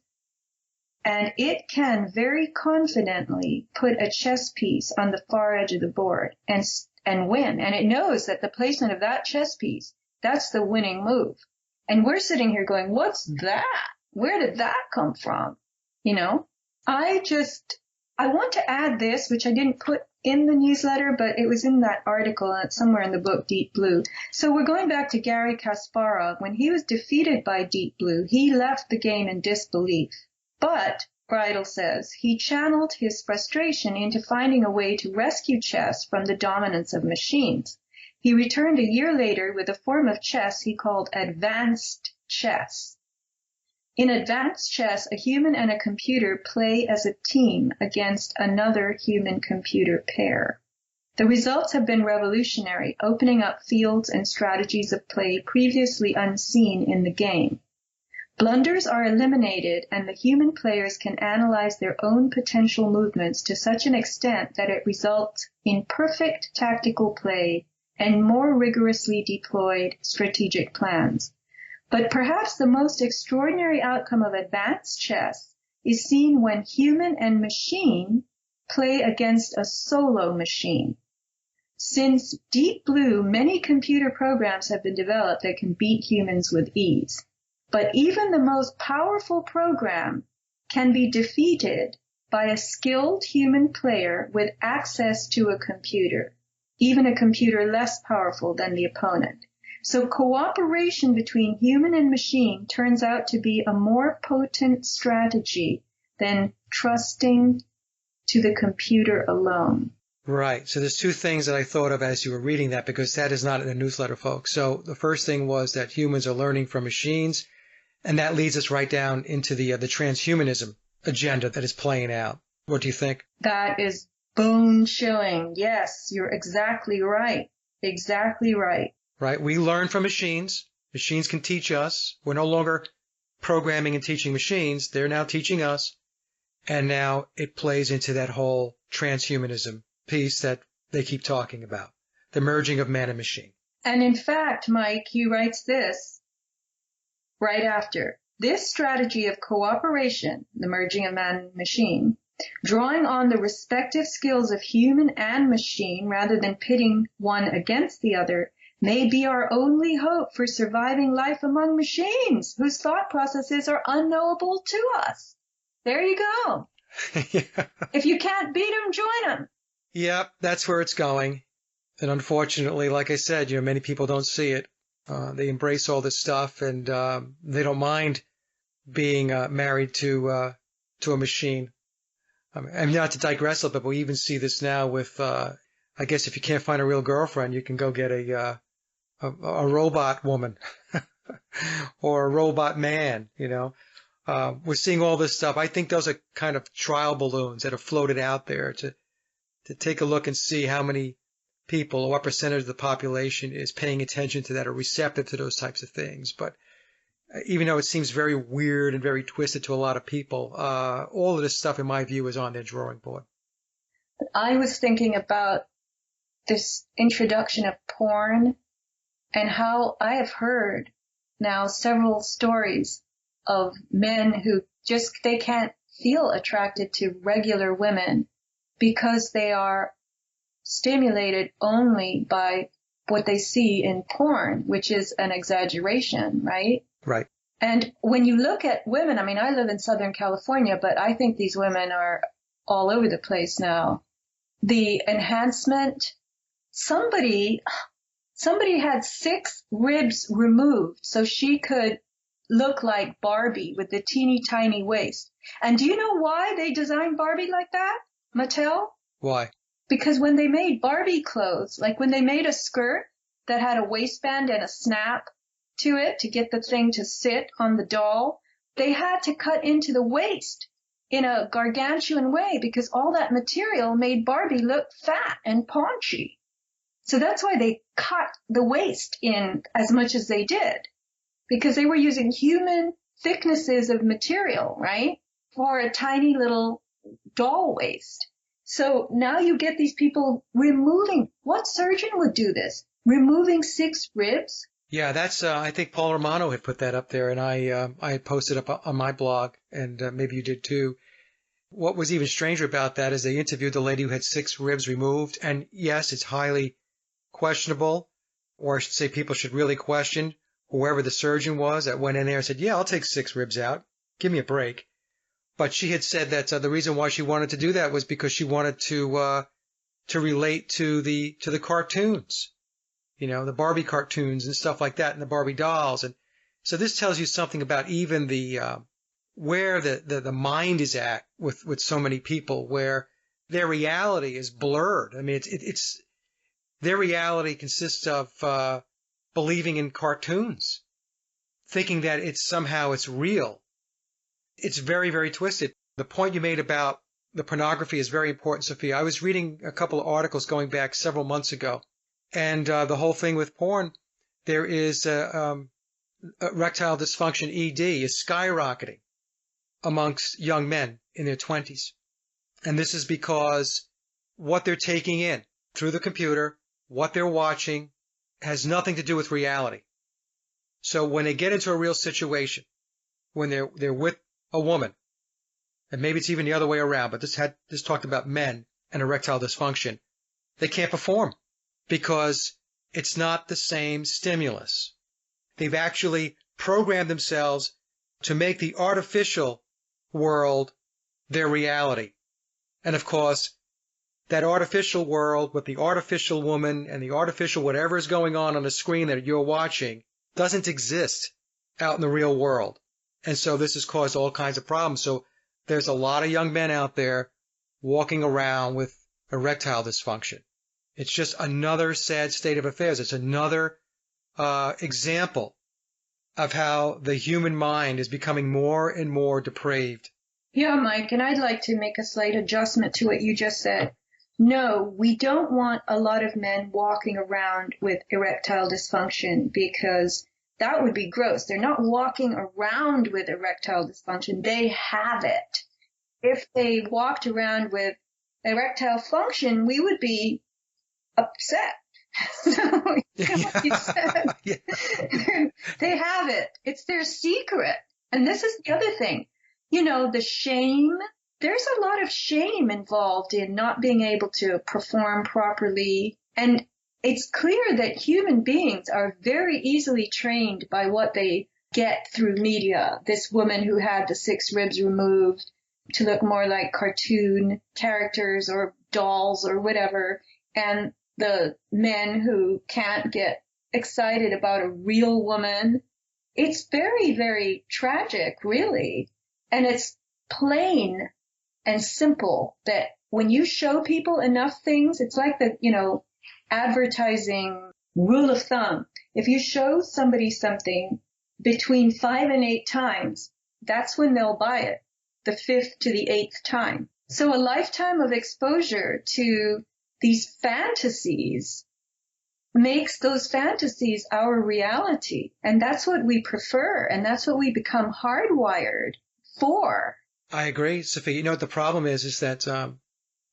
And it can very confidently put a chess piece on the far edge of the board and win. And it knows that the placement of that chess piece, that's the winning move. And we're sitting here going, what's that? Where did that come from? I want to add this, which I didn't put in the newsletter, but it was in that article and it's somewhere in the book, Deep Blue. So we're going back to Garry Kasparov. When he was defeated by Deep Blue, he left the game in disbelief. But, Bridle says, he channeled his frustration into finding a way to rescue chess from the dominance of machines. He returned a year later with a form of chess he called advanced chess. In advanced chess, a human and a computer play as a team against another human-computer pair. The results have been revolutionary, opening up fields and strategies of play previously unseen in the game. Blunders are eliminated, and the human players can analyze their own potential movements to such an extent that it results in perfect tactical play and more rigorously deployed strategic plans. But perhaps the most extraordinary outcome of advanced chess is seen when human and machine play against a solo machine. Since Deep Blue, many computer programs have been developed that can beat humans with ease. But even the most powerful program can be defeated by a skilled human player with access to a computer, even a computer less powerful than the opponent. So cooperation between human and machine turns out to be a more potent strategy than trusting to the computer alone. Right. So there's two things that I thought of as you were reading that, because that is not in the newsletter, folks. So the first thing was that humans are learning from machines, and that leads us right down into the transhumanism agenda that is playing out. What do you think? That is bone chilling. Yes, you're exactly right. Exactly right. Right. We learn from machines. Machines can teach us. We're no longer programming and teaching machines. They're now teaching us. And now it plays into that whole transhumanism piece that they keep talking about, the merging of man and machine. And in fact, Mike, he writes this right after. This strategy of cooperation, the merging of man and machine, drawing on the respective skills of human and machine rather than pitting one against the other, may be our only hope for surviving life among machines whose thought processes are unknowable to us. There you go. Yeah. If you can't beat them, join them. Yep, that's where it's going. And unfortunately, like I said, many people don't see it. They embrace all this stuff, and they don't mind being married to a machine. And not to digress a little bit, but we even see this now with, I guess if you can't find a real girlfriend, you can go get a robot woman or a robot man, We're seeing all this stuff. I think those are kind of trial balloons that are floated out there to take a look and see how many people or what percentage of the population is paying attention to that or receptive to those types of things. But even though it seems very weird and very twisted to a lot of people, all of this stuff, in my view, is on their drawing board. I was thinking about this introduction of porn and how I have heard now several stories of men who they can't feel attracted to regular women because they are stimulated only by what they see in porn, which is an exaggeration, right? Right. And when you look at women, I live in Southern California, but I think these women are all over the place now. The enhancement, somebody had 6 ribs removed so she could look like Barbie with the teeny tiny waist. And do you know why they designed Barbie like that, Mattel? Why? Because when they made Barbie clothes, like when they made a skirt that had a waistband and a snap to it to get the thing to sit on the doll, they had to cut into the waist in a gargantuan way because all that material made Barbie look fat and paunchy. So that's why they cut the waist in as much as they did, because they were using human thicknesses of material, right, for a tiny little doll waist. So now you get these people removing, what surgeon would do this? Removing 6 ribs? Yeah, that's, I think Paul Romano had put that up there, and I had posted up on my blog, and maybe you did too. What was even stranger about that is they interviewed the lady who had 6 ribs removed, and yes, it's highly questionable, or I should say people should really question whoever the surgeon was that went in there and said, yeah, I'll take 6 ribs out. Give me a break. But she had said that the reason why she wanted to do that was because she wanted to relate to the cartoons, you know, the Barbie cartoons and stuff like that, and the Barbie dolls. And so this tells you something about even the where the mind is at with so many people, where their reality is blurred. I mean, it's their reality consists of believing in cartoons, thinking that it's real. It's very, very twisted. The point you made about the pornography is very important, Sophia. I was reading a couple of articles going back several months ago, and the whole thing with porn, there is erectile dysfunction, ED, is skyrocketing amongst young men in their 20s. And this is because what they're taking in through the computer, what they're watching, has nothing to do with reality. So when they get into a real situation, when they're with a woman, and maybe it's even the other way around, but this talked about men and erectile dysfunction, they can't perform because it's not the same stimulus. They've actually programmed themselves to make the artificial world their reality. And of course, that artificial world with the artificial woman and the artificial whatever is going on the screen that you're watching doesn't exist out in the real world. And so this has caused all kinds of problems. So there's a lot of young men out there walking around with erectile dysfunction. It's just another sad state of affairs. It's another example of how the human mind is becoming more and more depraved. Yeah, Mike, and I'd like to make a slight adjustment to what you just said. No, we don't want a lot of men walking around with erectile dysfunction because that would be gross. They're not walking around with erectile dysfunction. They have it. If they walked around with erectile function, we would be upset. So, you said, they have it. It's their secret. And this is the other thing. You know, the shame. There's a lot of shame involved in not being able to perform properly. And it's clear that human beings are very easily trained by what they get through media. This woman who had the 6 ribs removed to look more like cartoon characters or dolls or whatever. And the men who can't get excited about a real woman. It's very, very tragic, really. And it's plain and simple that when you show people enough things, it's like the, advertising rule of thumb. If you show somebody something between 5 and 8 times, that's when they'll buy it, the 5th to the 8th time. So a lifetime of exposure to these fantasies makes those fantasies our reality. And that's what we prefer. And that's what we become hardwired for. I agree, Sophia. You know what the problem is that,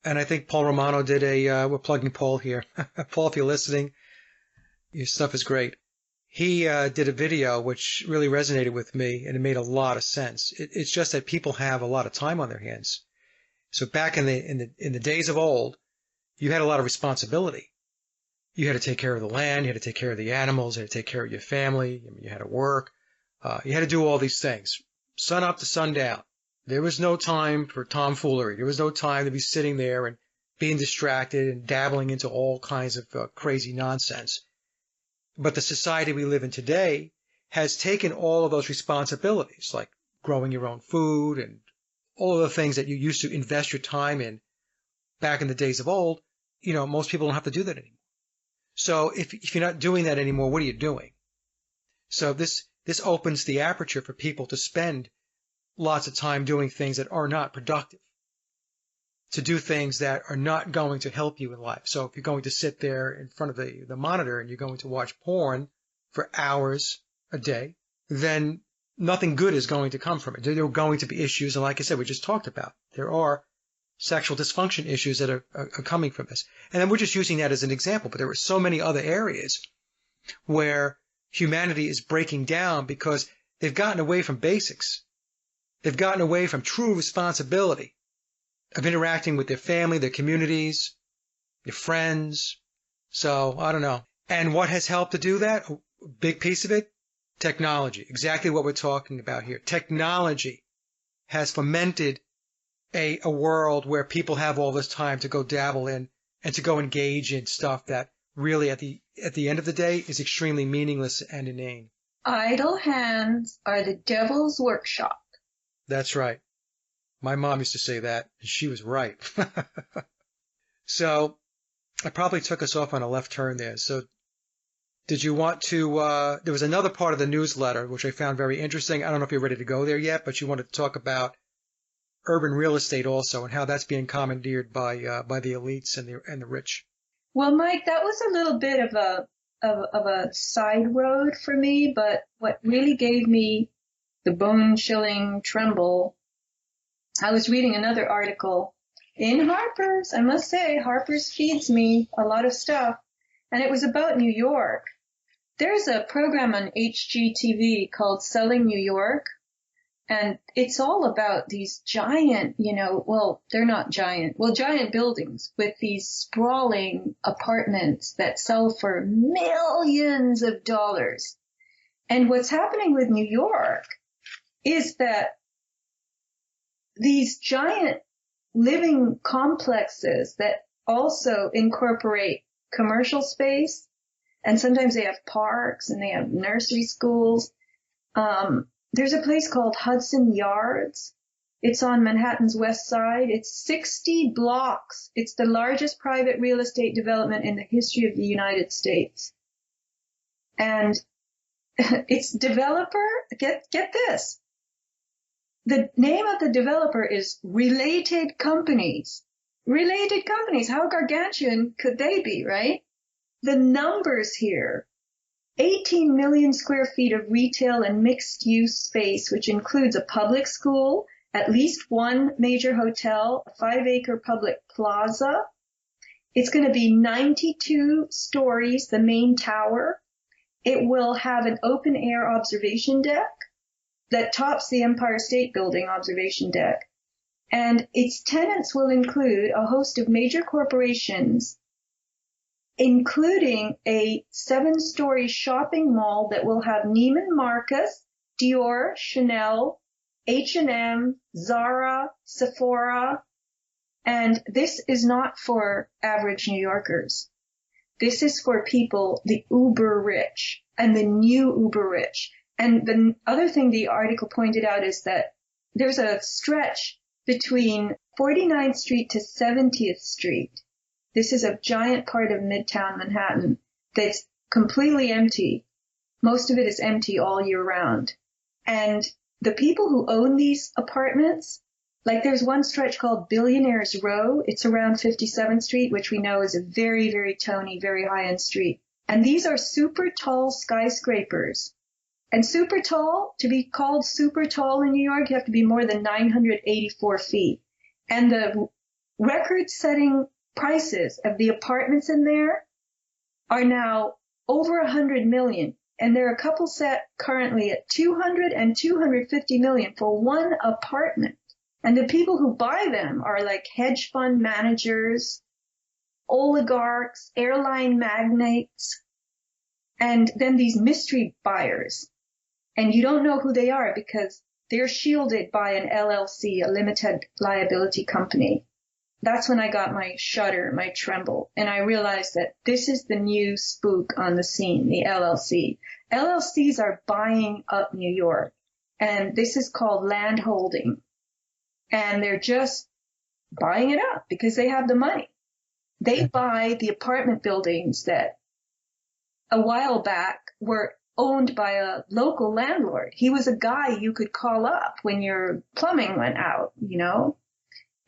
and I think Paul Romano did we're plugging Paul here. Paul, if you're listening, your stuff is great. He did a video which really resonated with me, and it made a lot of sense. It's just that people have a lot of time on their hands. So back in the days of old, you had a lot of responsibility. You had to take care of the land, you had to take care of the animals, you had to take care of your family, you had to work, you had to do all these things, sun up to sundown. There was no time for tomfoolery. There was no time to be sitting there and being distracted and dabbling into all kinds of crazy nonsense. But the society we live in today has taken all of those responsibilities, like growing your own food and all of the things that you used to invest your time in back in the days of old. Most people don't have to do that anymore. So if you're not doing that anymore, what are you doing? So this opens the aperture for people to spend lots of time doing things that are not productive, to do things that are not going to help you in life. So if you're going to sit there in front of the monitor and you're going to watch porn for hours a day, then nothing good is going to come from it. There are going to be issues, and like I said, we just talked about, there are sexual dysfunction issues that are coming from this. And then we're just using that as an example, but there are so many other areas where humanity is breaking down because they've gotten away from basics. They've gotten away from true responsibility of interacting with their family, their communities, their friends. So, I don't know. And what has helped to do that? A big piece of it? Technology. Exactly what we're talking about here. Technology has fomented a world where people have all this time to go dabble in and to go engage in stuff that really at the end of the day is extremely meaningless and inane. Idle hands are the devil's workshop. That's right. My mom used to say that, and she was right. So I probably took us off on a left turn there. So did you want to, there was another part of the newsletter, which I found very interesting. I don't know if you're ready to go there yet, but you wanted to talk about urban real estate also and how that's being commandeered by the elites and the rich. Well, Mike, that was a little bit of a side road for me, but what really gave me the bone-chilling tremble, I was reading another article in Harper's. I must say, Harper's feeds me a lot of stuff, and it was about New York. There's a program on HGTV called Selling New York, and it's all about these giant, they're not giant, giant buildings with these sprawling apartments that sell for millions of dollars. And what's happening with New York is that these giant living complexes that also incorporate commercial space, and sometimes they have parks and they have nursery schools. There's a place called Hudson Yards. It's on Manhattan's west side. It's 60 blocks. It's the largest private real estate development in the history of the United States. And its developer, get this. The name of the developer is Related Companies. Related Companies. How gargantuan could they be, right? The numbers here. 18 million square feet of retail and mixed-use space, which includes a public school, at least one major hotel, a 5-acre public plaza. It's going to be 92 stories, the main tower. It will have an open-air observation deck that tops the Empire State Building observation deck. And its tenants will include a host of major corporations, including a 7-story shopping mall that will have Neiman Marcus, Dior, Chanel, H&M, Zara, Sephora. And this is not for average New Yorkers. This is for people, the uber rich and the new uber rich. And the other thing the article pointed out is that there's a stretch between 49th Street to 70th Street. This is a giant part of Midtown Manhattan that's completely empty. Most of it is empty all year round. And the people who own these apartments, like there's one stretch called Billionaires Row. It's around 57th Street, which we know is a very, very tony, very high-end street. And these are super tall skyscrapers. And super tall, to be called super tall in New York, you have to be more than 984 feet. And the record-setting prices of the apartments in there are now over 100 million. And there are a couple set currently at 200 and 250 million for one apartment. And the people who buy them are like hedge fund managers, oligarchs, airline magnates, and then these mystery buyers. And you don't know who they are because they're shielded by an LLC, a limited liability company. that's when I got my shudder, my tremble. And I realized that this is the new spook on the scene, the LLC. LLCs are buying up New York. And this is called land holding. And they're just buying it up because they have the money. They buy the apartment buildings that a while back were owned by a local landlord. He was a guy you could call up when your plumbing went out,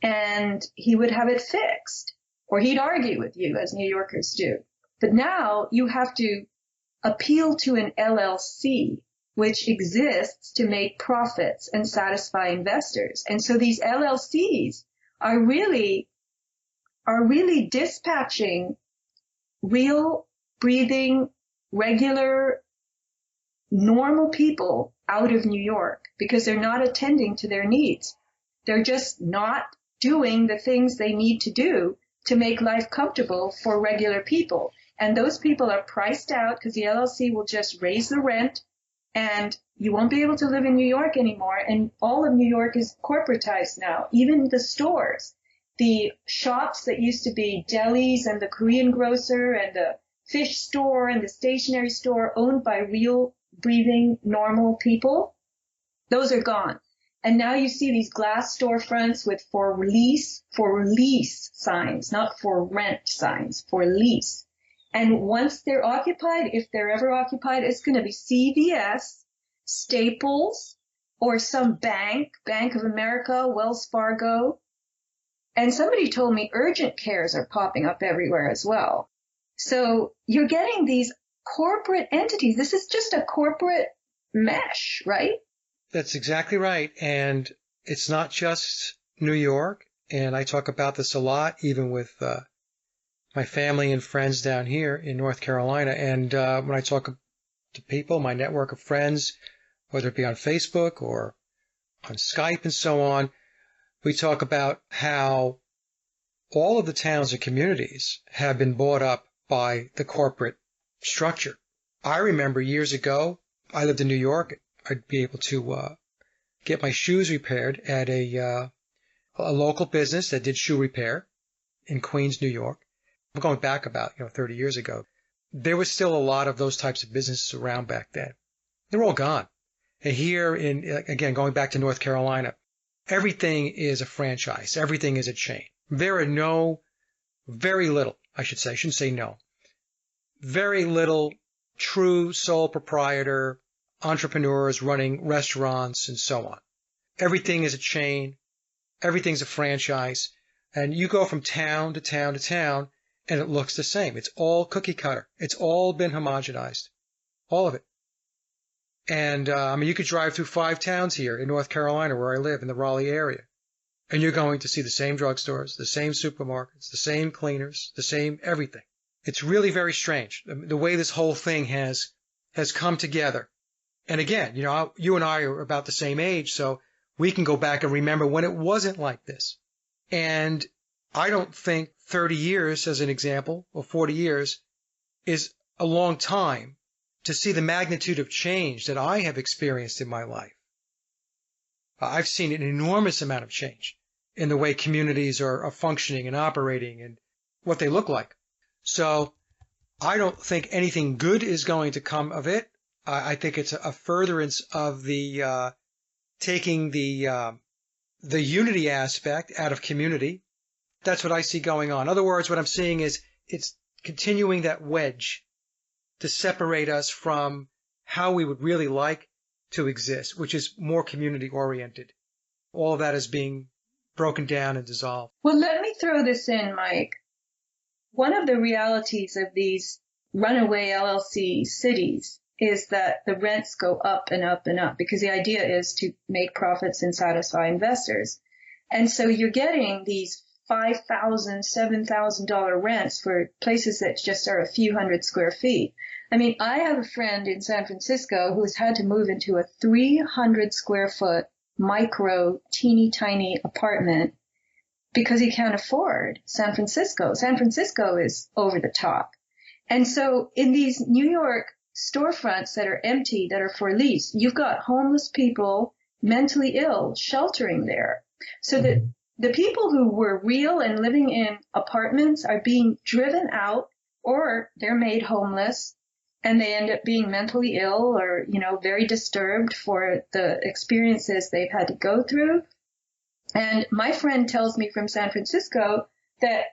and he would have it fixed, or he'd argue with you, as New Yorkers do. But now you have to appeal to an LLC, which exists to make profits and satisfy investors. And so these LLCs are really dispatching real, breathing, regular, normal people out of New York because they're not attending to their needs. They're just not doing the things they need to do to make life comfortable for regular people. And those people are priced out because the LLC will just raise the rent and you won't be able to live in New York anymore. And all of New York is corporatized now, even the stores. The shops that used to be delis and the Korean grocer and the fish store and the stationery store owned by real, breathing, normal people, those are gone. And now you see these glass storefronts with for lease signs, not for rent signs, for lease. And once they're occupied, if they're ever occupied, it's going to be CVS, Staples, or some bank, Bank of America, Wells Fargo. And somebody told me urgent cares are popping up everywhere as well. So you're getting these corporate entities. This is just a corporate mesh, right? That's exactly right. And it's not just New York. And I talk about this a lot, even with my family and friends down here in North Carolina. And when I talk to people, my network of friends, whether it be on Facebook or on Skype and so on, we talk about how all of the towns and communities have been bought up by the corporate structure. I remember years ago, I lived in New York. I'd be able to get my shoes repaired at a local business that did shoe repair in Queens, New York. I'm going back about 30 years ago. There was still a lot of those types of businesses around back then. They're all gone. And here again, going back to North Carolina, everything is a franchise. Everything is a chain. There are very little, I shouldn't say no, very little true sole proprietor entrepreneurs running restaurants and so on. Everything is a chain. Everything's a franchise. And you go from town to town to town, and it looks the same. It's all cookie cutter. It's all been homogenized. All of it. And, you could drive through 5 towns here in North Carolina where I live, in the Raleigh area. And you're going to see the same drugstores, the same supermarkets, the same cleaners, the same everything. It's really very strange, the way this whole thing has come together. And again, you and I are about the same age, so we can go back and remember when it wasn't like this. And I don't think 30 years, as an example, or 40 years, is a long time to see the magnitude of change that I have experienced in my life. I've seen an enormous amount of change in the way communities are functioning and operating and what they look like. So I don't think anything good is going to come of it. I think it's a furtherance of the taking the unity aspect out of community. That's what I see going on. In other words, what I'm seeing is it's continuing that wedge to separate us from how we would really like to exist, which is more community oriented. All of that is being broken down and dissolved. Well, let me throw this in, Mike. One of the realities of these runaway LLC cities is that the rents go up and up and up because the idea is to make profits and satisfy investors. And so you're getting these $5,000, $7,000 rents for places that just are a few hundred square feet. I have a friend in San Francisco who's had to move into a 300 square foot micro teeny tiny apartment because he can't afford San Francisco. San Francisco is over the top. And so in these New York storefronts that are empty, that are for lease, you've got homeless people, mentally ill, sheltering there. So that The people who were real and living in apartments are being driven out, or they're made homeless, and they end up being mentally ill or, very disturbed for the experiences they've had to go through. And my friend tells me from San Francisco that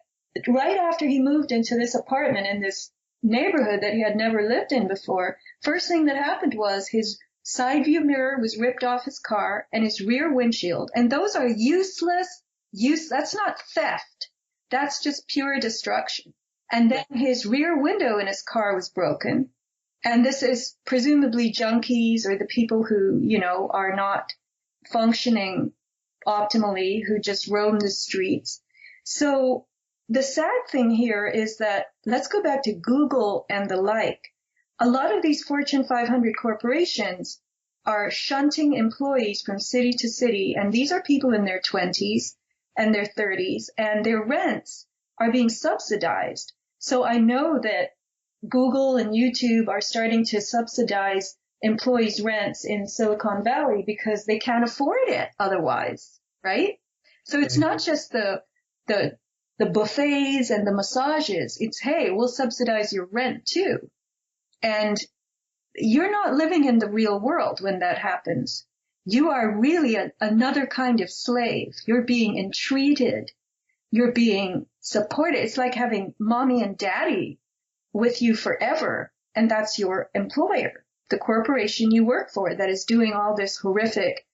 right after he moved into this apartment in this neighborhood that he had never lived in before, first thing that happened was his side view mirror was ripped off his car and his rear windshield. And those are that's not theft. That's just pure destruction. And then his rear window in his car was broken. And this is presumably junkies or the people who, are not functioning optimally, who just roam the streets. So the sad thing here is that, let's go back to Google and the like. A lot of these Fortune 500 corporations are shunting employees from city to city, and these are people in their 20s and their 30s, and their rents are being subsidized. So I know that Google and YouTube are starting to subsidize employees' rents in Silicon Valley because they can't afford it otherwise, right? So it's not just the buffets and the massages. It's, hey, we'll subsidize your rent too. And you're not living in the real world when that happens. You are really another kind of slave. You're being entreated. You're being supported. It's like having mommy and daddy with you forever. And that's your employer, the corporation you work for that is doing all this horrific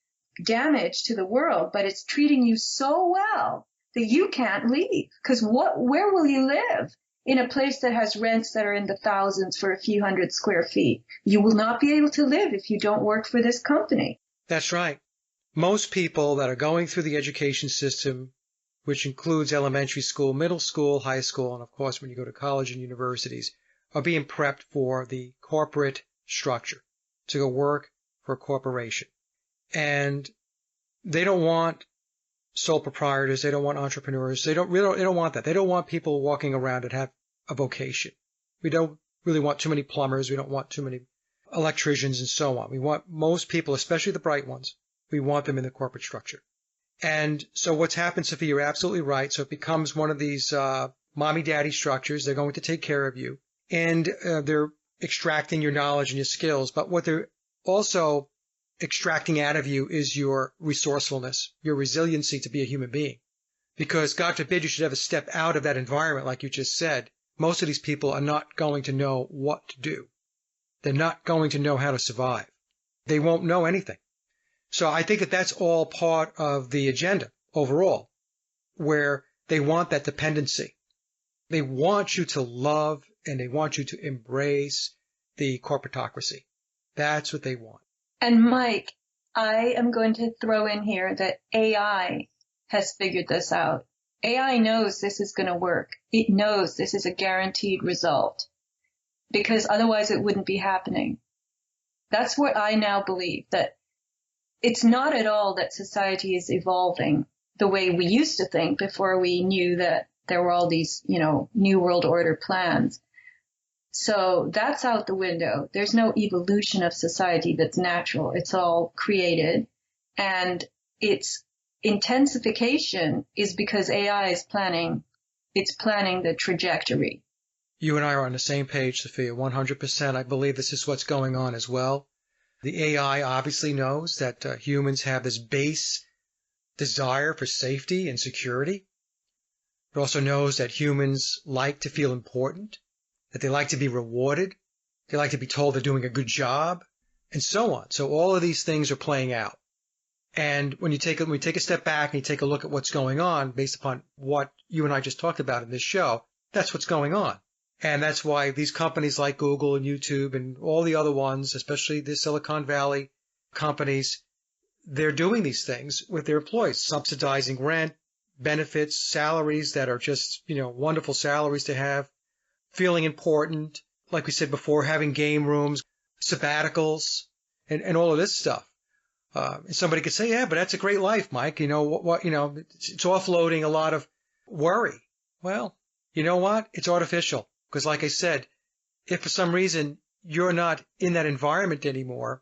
damage to the world, but it's treating you so well that you can't leave. Because where will you live in a place that has rents that are in the thousands for a few hundred square feet? You will not be able to live if you don't work for this company. That's right. Most people that are going through the education system, which includes elementary school, middle school, high school, and of course when you go to college and universities, are being prepped for the corporate structure, to go work for a corporation. And they don't want sole proprietors. They don't want entrepreneurs. They don't want that. They don't want people walking around that have a vocation. We don't really want too many plumbers. We don't want too many electricians and so on. We want most people, especially the bright ones, we want them in the corporate structure. And so what's happened, Sophia, you're absolutely right. So it becomes one of these mommy-daddy structures. They're going to take care of you. And they're extracting your knowledge and your skills. But what they're also extracting out of you is your resourcefulness, your resiliency to be a human being. Because God forbid you should ever step out of that environment, like you just said. Most of these people are not going to know what to do. They're not going to know how to survive. They won't know anything. So I think that that's all part of the agenda overall, where they want that dependency. They want you to love and they want you to embrace the corporatocracy. That's what they want. And Mike, I am going to throw in here that AI has figured this out. AI knows this is going to work. It knows this is a guaranteed result because otherwise it wouldn't be happening. That's what I now believe, that it's not at all that society is evolving the way we used to think before we knew that there were all these, New World Order plans. So that's out the window. There's no evolution of society that's natural. It's all created. And its intensification is because AI is planning the trajectory. You and I are on the same page, Sophia, 100%. I believe this is what's going on as well. The AI obviously knows that humans have this base desire for safety and security. It also knows that humans like to feel important, that they like to be rewarded, they like to be told they're doing a good job, and so on. So all of these things are playing out. And when we take a step back and you take a look at what's going on based upon what you and I just talked about in this show, that's what's going on. And that's why these companies like Google and YouTube and all the other ones, especially the Silicon Valley companies, they're doing these things with their employees, subsidizing rent, benefits, salaries that are just, wonderful salaries to have, feeling important, like we said before, having game rooms, sabbaticals, and all of this stuff. And somebody could say, yeah, but that's a great life, Mike. It's offloading a lot of worry. Well, you know what? It's artificial. Because like I said, if for some reason you're not in that environment anymore,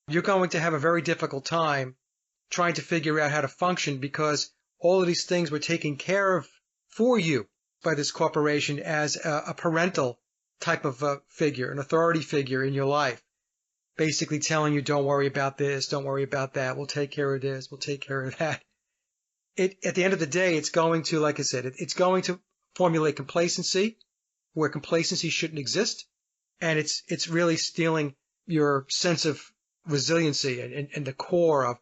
you're going to have a very difficult time trying to figure out how to function because all of these things were taken care of for you by this corporation as a parental type of figure, an authority figure in your life, basically telling you, don't worry about this, don't worry about that, we'll take care of this, we'll take care of that. At the end of the day, it's going to, like I said, it's going to formulate complacency where complacency shouldn't exist, and it's really stealing your sense of resiliency and the core of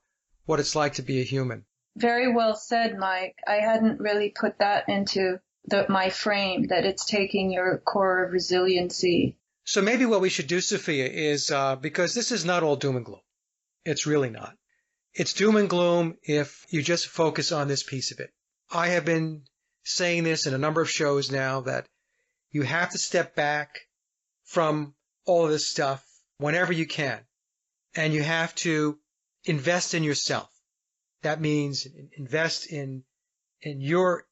what it's like to be a human. Very well said, Mike. I hadn't really put that into my frame, that it's taking your core of resiliency. So maybe what we should do, Sofia, is because this is not all doom and gloom. It's really not. It's doom and gloom if you just focus on this piece of it. I have been saying this in a number of shows now, that you have to step back from all of this stuff whenever you can, and you have to invest in yourself. That means invest in your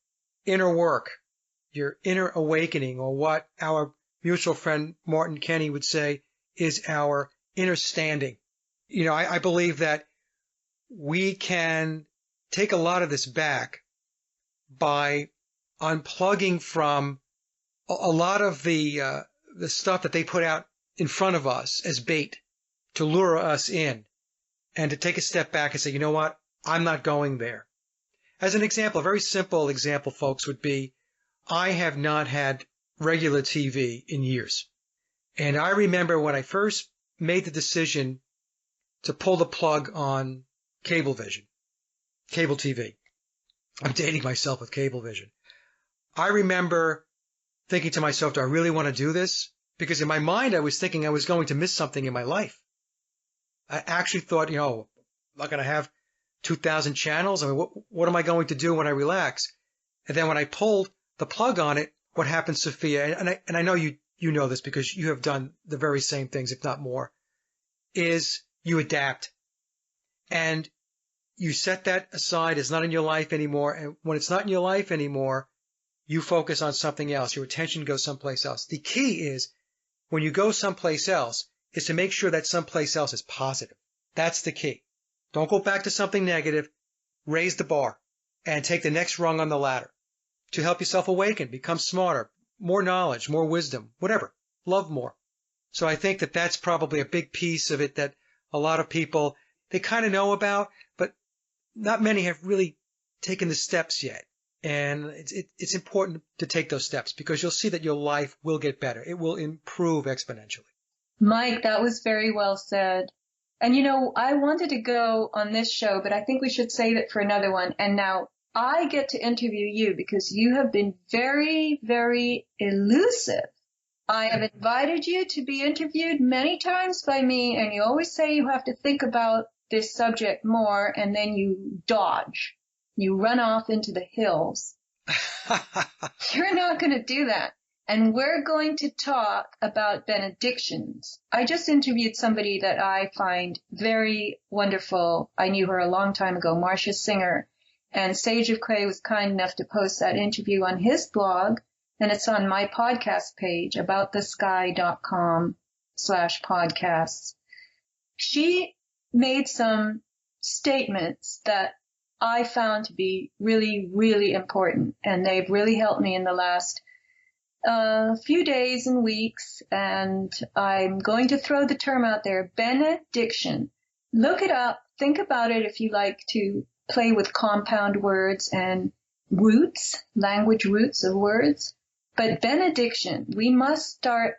inner work, your inner awakening, or what our mutual friend Martin Kenny would say is our inner standing. I believe that we can take a lot of this back by unplugging from a lot of the stuff that they put out in front of us as bait to lure us in, and to take a step back and say, you know what, I'm not going there. As an example, a very simple example, folks, would be I have not had regular TV in years. And I remember when I first made the decision to pull the plug on Cablevision, cable TV. I'm dating myself with Cablevision. I remember thinking to myself, do I really want to do this? Because in my mind, I was thinking I was going to miss something in my life. I actually thought, I'm not going to have 2,000 channels. I mean, what am I going to do when I relax? And then when I pulled the plug on it, what happened, Sofia, and I know you know this because you have done the very same things, if not more, is you adapt. And you set that aside. It's not in your life anymore. And when it's not in your life anymore, you focus on something else. Your attention goes someplace else. The key is when you go someplace else is to make sure that someplace else is positive. That's the key. Don't go back to something negative. Raise the bar and take the next rung on the ladder to help yourself awaken, become smarter, more knowledge, more wisdom, whatever. Love more. So I think that that's probably a big piece of it that a lot of people, they kind of know about, but not many have really taken the steps yet. And it's important to take those steps because you'll see that your life will get better. It will improve exponentially. Mike, that was very well said. And I wanted to go on this show, but I think we should save it for another one. And now I get to interview you because you have been very, very elusive. I have invited you to be interviewed many times by me, and you always say you have to think about this subject more, and then you dodge. You run off into the hills. You're not going to do that. And we're going to talk about benedictions. I just interviewed somebody that I find very wonderful. I knew her a long time ago, Marcia Singer. And Sage of Quay was kind enough to post that interview on his blog. And it's on my podcast page, aboutthesky.com/podcasts. She made some statements that I found to be really, really important. And they've really helped me in the last few days and weeks. And I'm going to throw the term out there, benediction. Look it up. Think about it if you like to play with compound words and roots, language roots of words. But benediction, we must start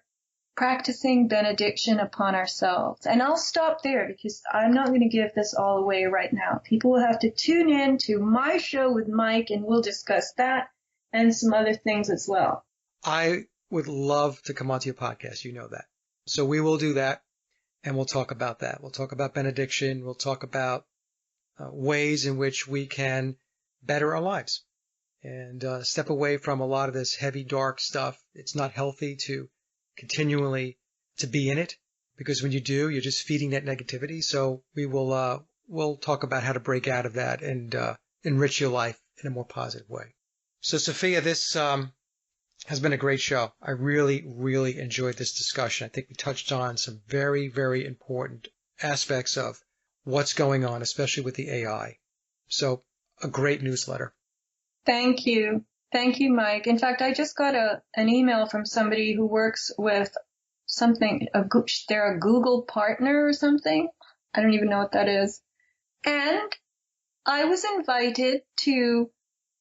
practicing benediction upon ourselves. And I'll stop there because I'm not going to give this all away right now. People will have to tune in to my show with Mike, and we'll discuss that and some other things as well. I would love to come onto your podcast. You know that. So we will do that, and we'll talk about that. We'll talk about benediction. We'll talk about ways in which we can better our lives and step away from a lot of this heavy, dark stuff. It's not healthy to continually to be in it, because when you do, you're just feeding that negativity. So we'll talk about how to break out of that and enrich your life in a more positive way. So Sofia, this has been a great show. I really, really enjoyed this discussion. I think we touched on some very, very important aspects of what's going on, especially with the AI. So a great newsletter. Thank you. Thank you, Mike. In fact, I just got an email from somebody who works with something, they're a Google partner or something. I don't even know what that is. And I was invited to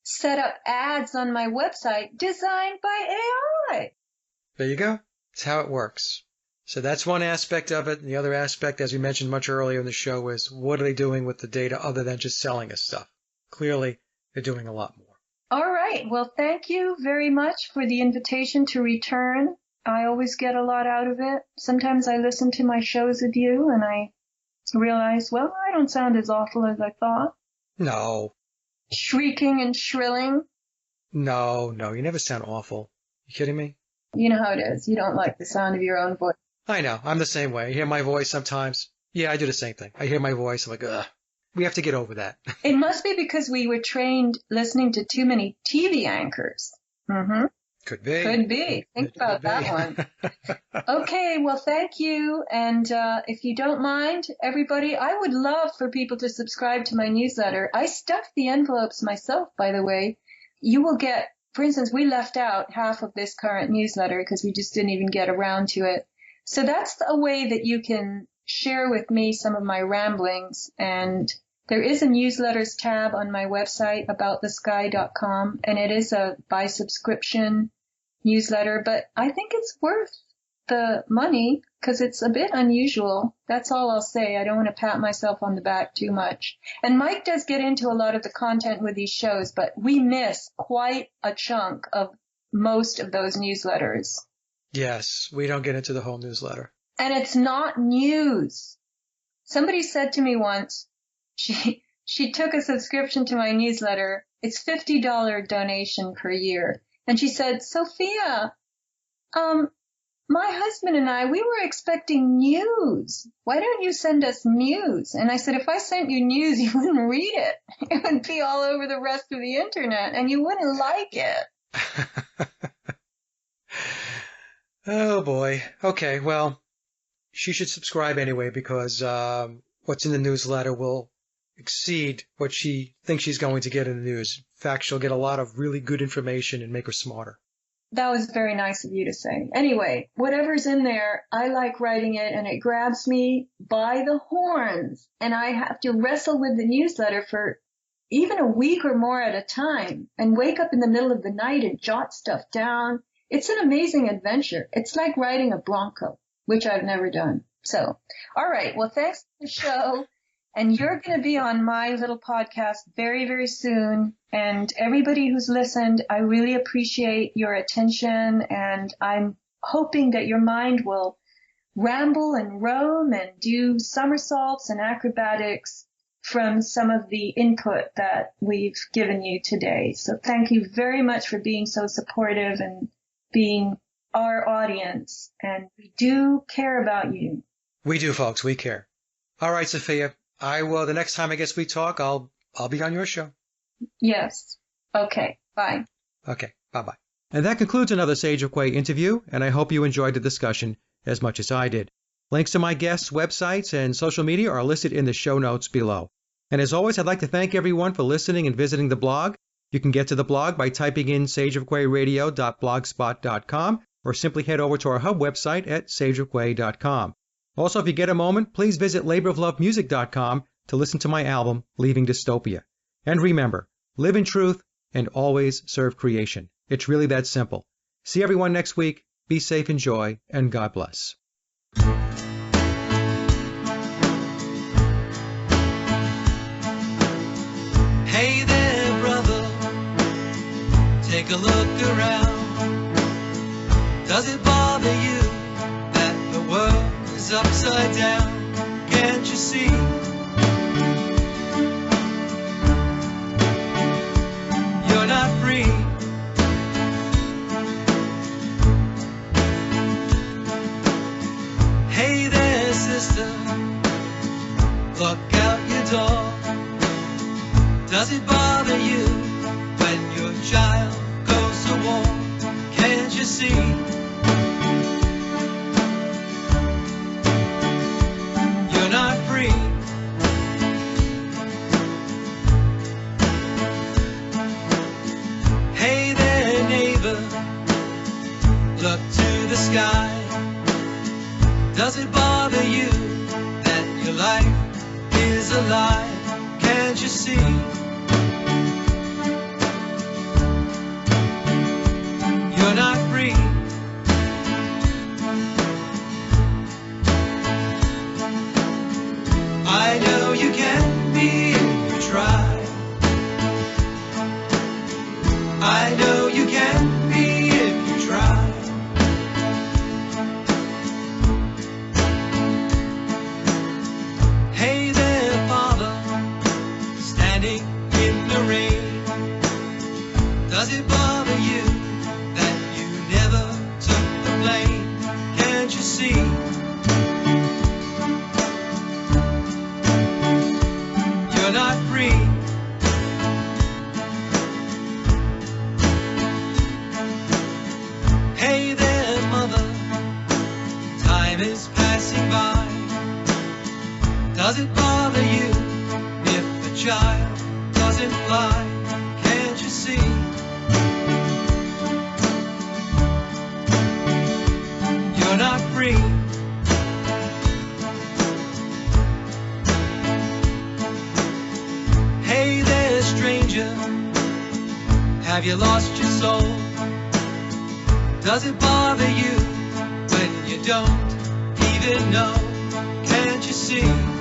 set up ads on my website designed by AI. There you go. That's how it works. So that's one aspect of it. And the other aspect, as we mentioned much earlier in the show, is what are they doing with the data other than just selling us stuff? Clearly, they're doing a lot more. All right. Well, thank you very much for the invitation to return. I always get a lot out of it. Sometimes I listen to my shows with you and I realize, well, I don't sound as awful as I thought. No. Shrieking and shrilling. No, you never sound awful. You kidding me? You know how it is. You don't like the sound of your own voice. I know. I'm the same way. I hear my voice sometimes. Yeah, I do the same thing. I hear my voice. I'm like, ugh. We have to get over that. It must be because we were trained listening to too many TV anchors. Mm-hmm. Could be. Could be. Think about that one. Okay, well, thank you. And if you don't mind, everybody, I would love for people to subscribe to my newsletter. I stuffed the envelopes myself, by the way. You will get, for instance, we left out half of this current newsletter because we just didn't even get around to it. So that's a way that you can share with me some of my ramblings. And there is a newsletters tab on my website, aboutthesky.com, and it is a by subscription newsletter, but I think it's worth the money because it's a bit unusual. That's all I'll say. I don't want to pat myself on the back too much. And Mike does get into a lot of the content with these shows, but we miss quite a chunk of most of those newsletters. Yes, we don't get into the whole newsletter. And it's not news. Somebody said to me once, she took a subscription to my newsletter. It's $50 donation per year. And she said, Sophia, my husband and I, we were expecting news. Why don't you send us news? And I said, if I sent you news, you wouldn't read it. It would be all over the rest of the internet and you wouldn't like it. Oh, boy. Okay, well, she should subscribe anyway because what's in the newsletter will exceed what she thinks she's going to get in the news. In fact, she'll get a lot of really good information and make her smarter. That was very nice of you to say. Anyway, whatever's in there, I like writing it and it grabs me by the horns and I have to wrestle with the newsletter for even a week or more at a time and wake up in the middle of the night and jot stuff down. It's an amazing adventure. It's like riding a Bronco, which I've never done. So, all right. Well, thanks for the show. And you're going to be on my little podcast very, very soon. And everybody who's listened, I really appreciate your attention. And I'm hoping that your mind will ramble and roam and do somersaults and acrobatics from some of the input that we've given you today. So thank you very much for being so supportive and being our audience. And we do care about you. We do, folks. We care. All right, Sophia. I will. The next time I guess we talk, I'll be on your show. Yes. Okay. Bye. Okay. Bye-bye. And that concludes another Sage of Quay interview, and I hope you enjoyed the discussion as much as I did. Links to my guests' websites and social media are listed in the show notes below. And as always, I'd like to thank everyone for listening and visiting the blog. You can get to the blog by typing in sageofquayradio.blogspot.com or simply head over to our hub website at sageofquay.com. Also, if you get a moment, please visit laboroflovemusic.com to listen to my album, Leaving Dystopia. And remember, live in truth and always serve creation. It's really that simple. See everyone next week. Be safe, enjoy, and God bless. Hey there, brother, take a look around. Does it bother you that the world is upside down? Can't you see? You're not free. Hey there, sister, look out your door. Does it bother you when your child goes to war? Can't you see? You're not free. running in the rain. Does it bother you that you never took the plane? Can't you see? You're not free. Hey there, mother, time is passing by. Does it bother you if the child doesn't fly? Can't you see? You're not free. Hey there, stranger, have you lost your soul? Does it bother you when you don't even know? Can't you see?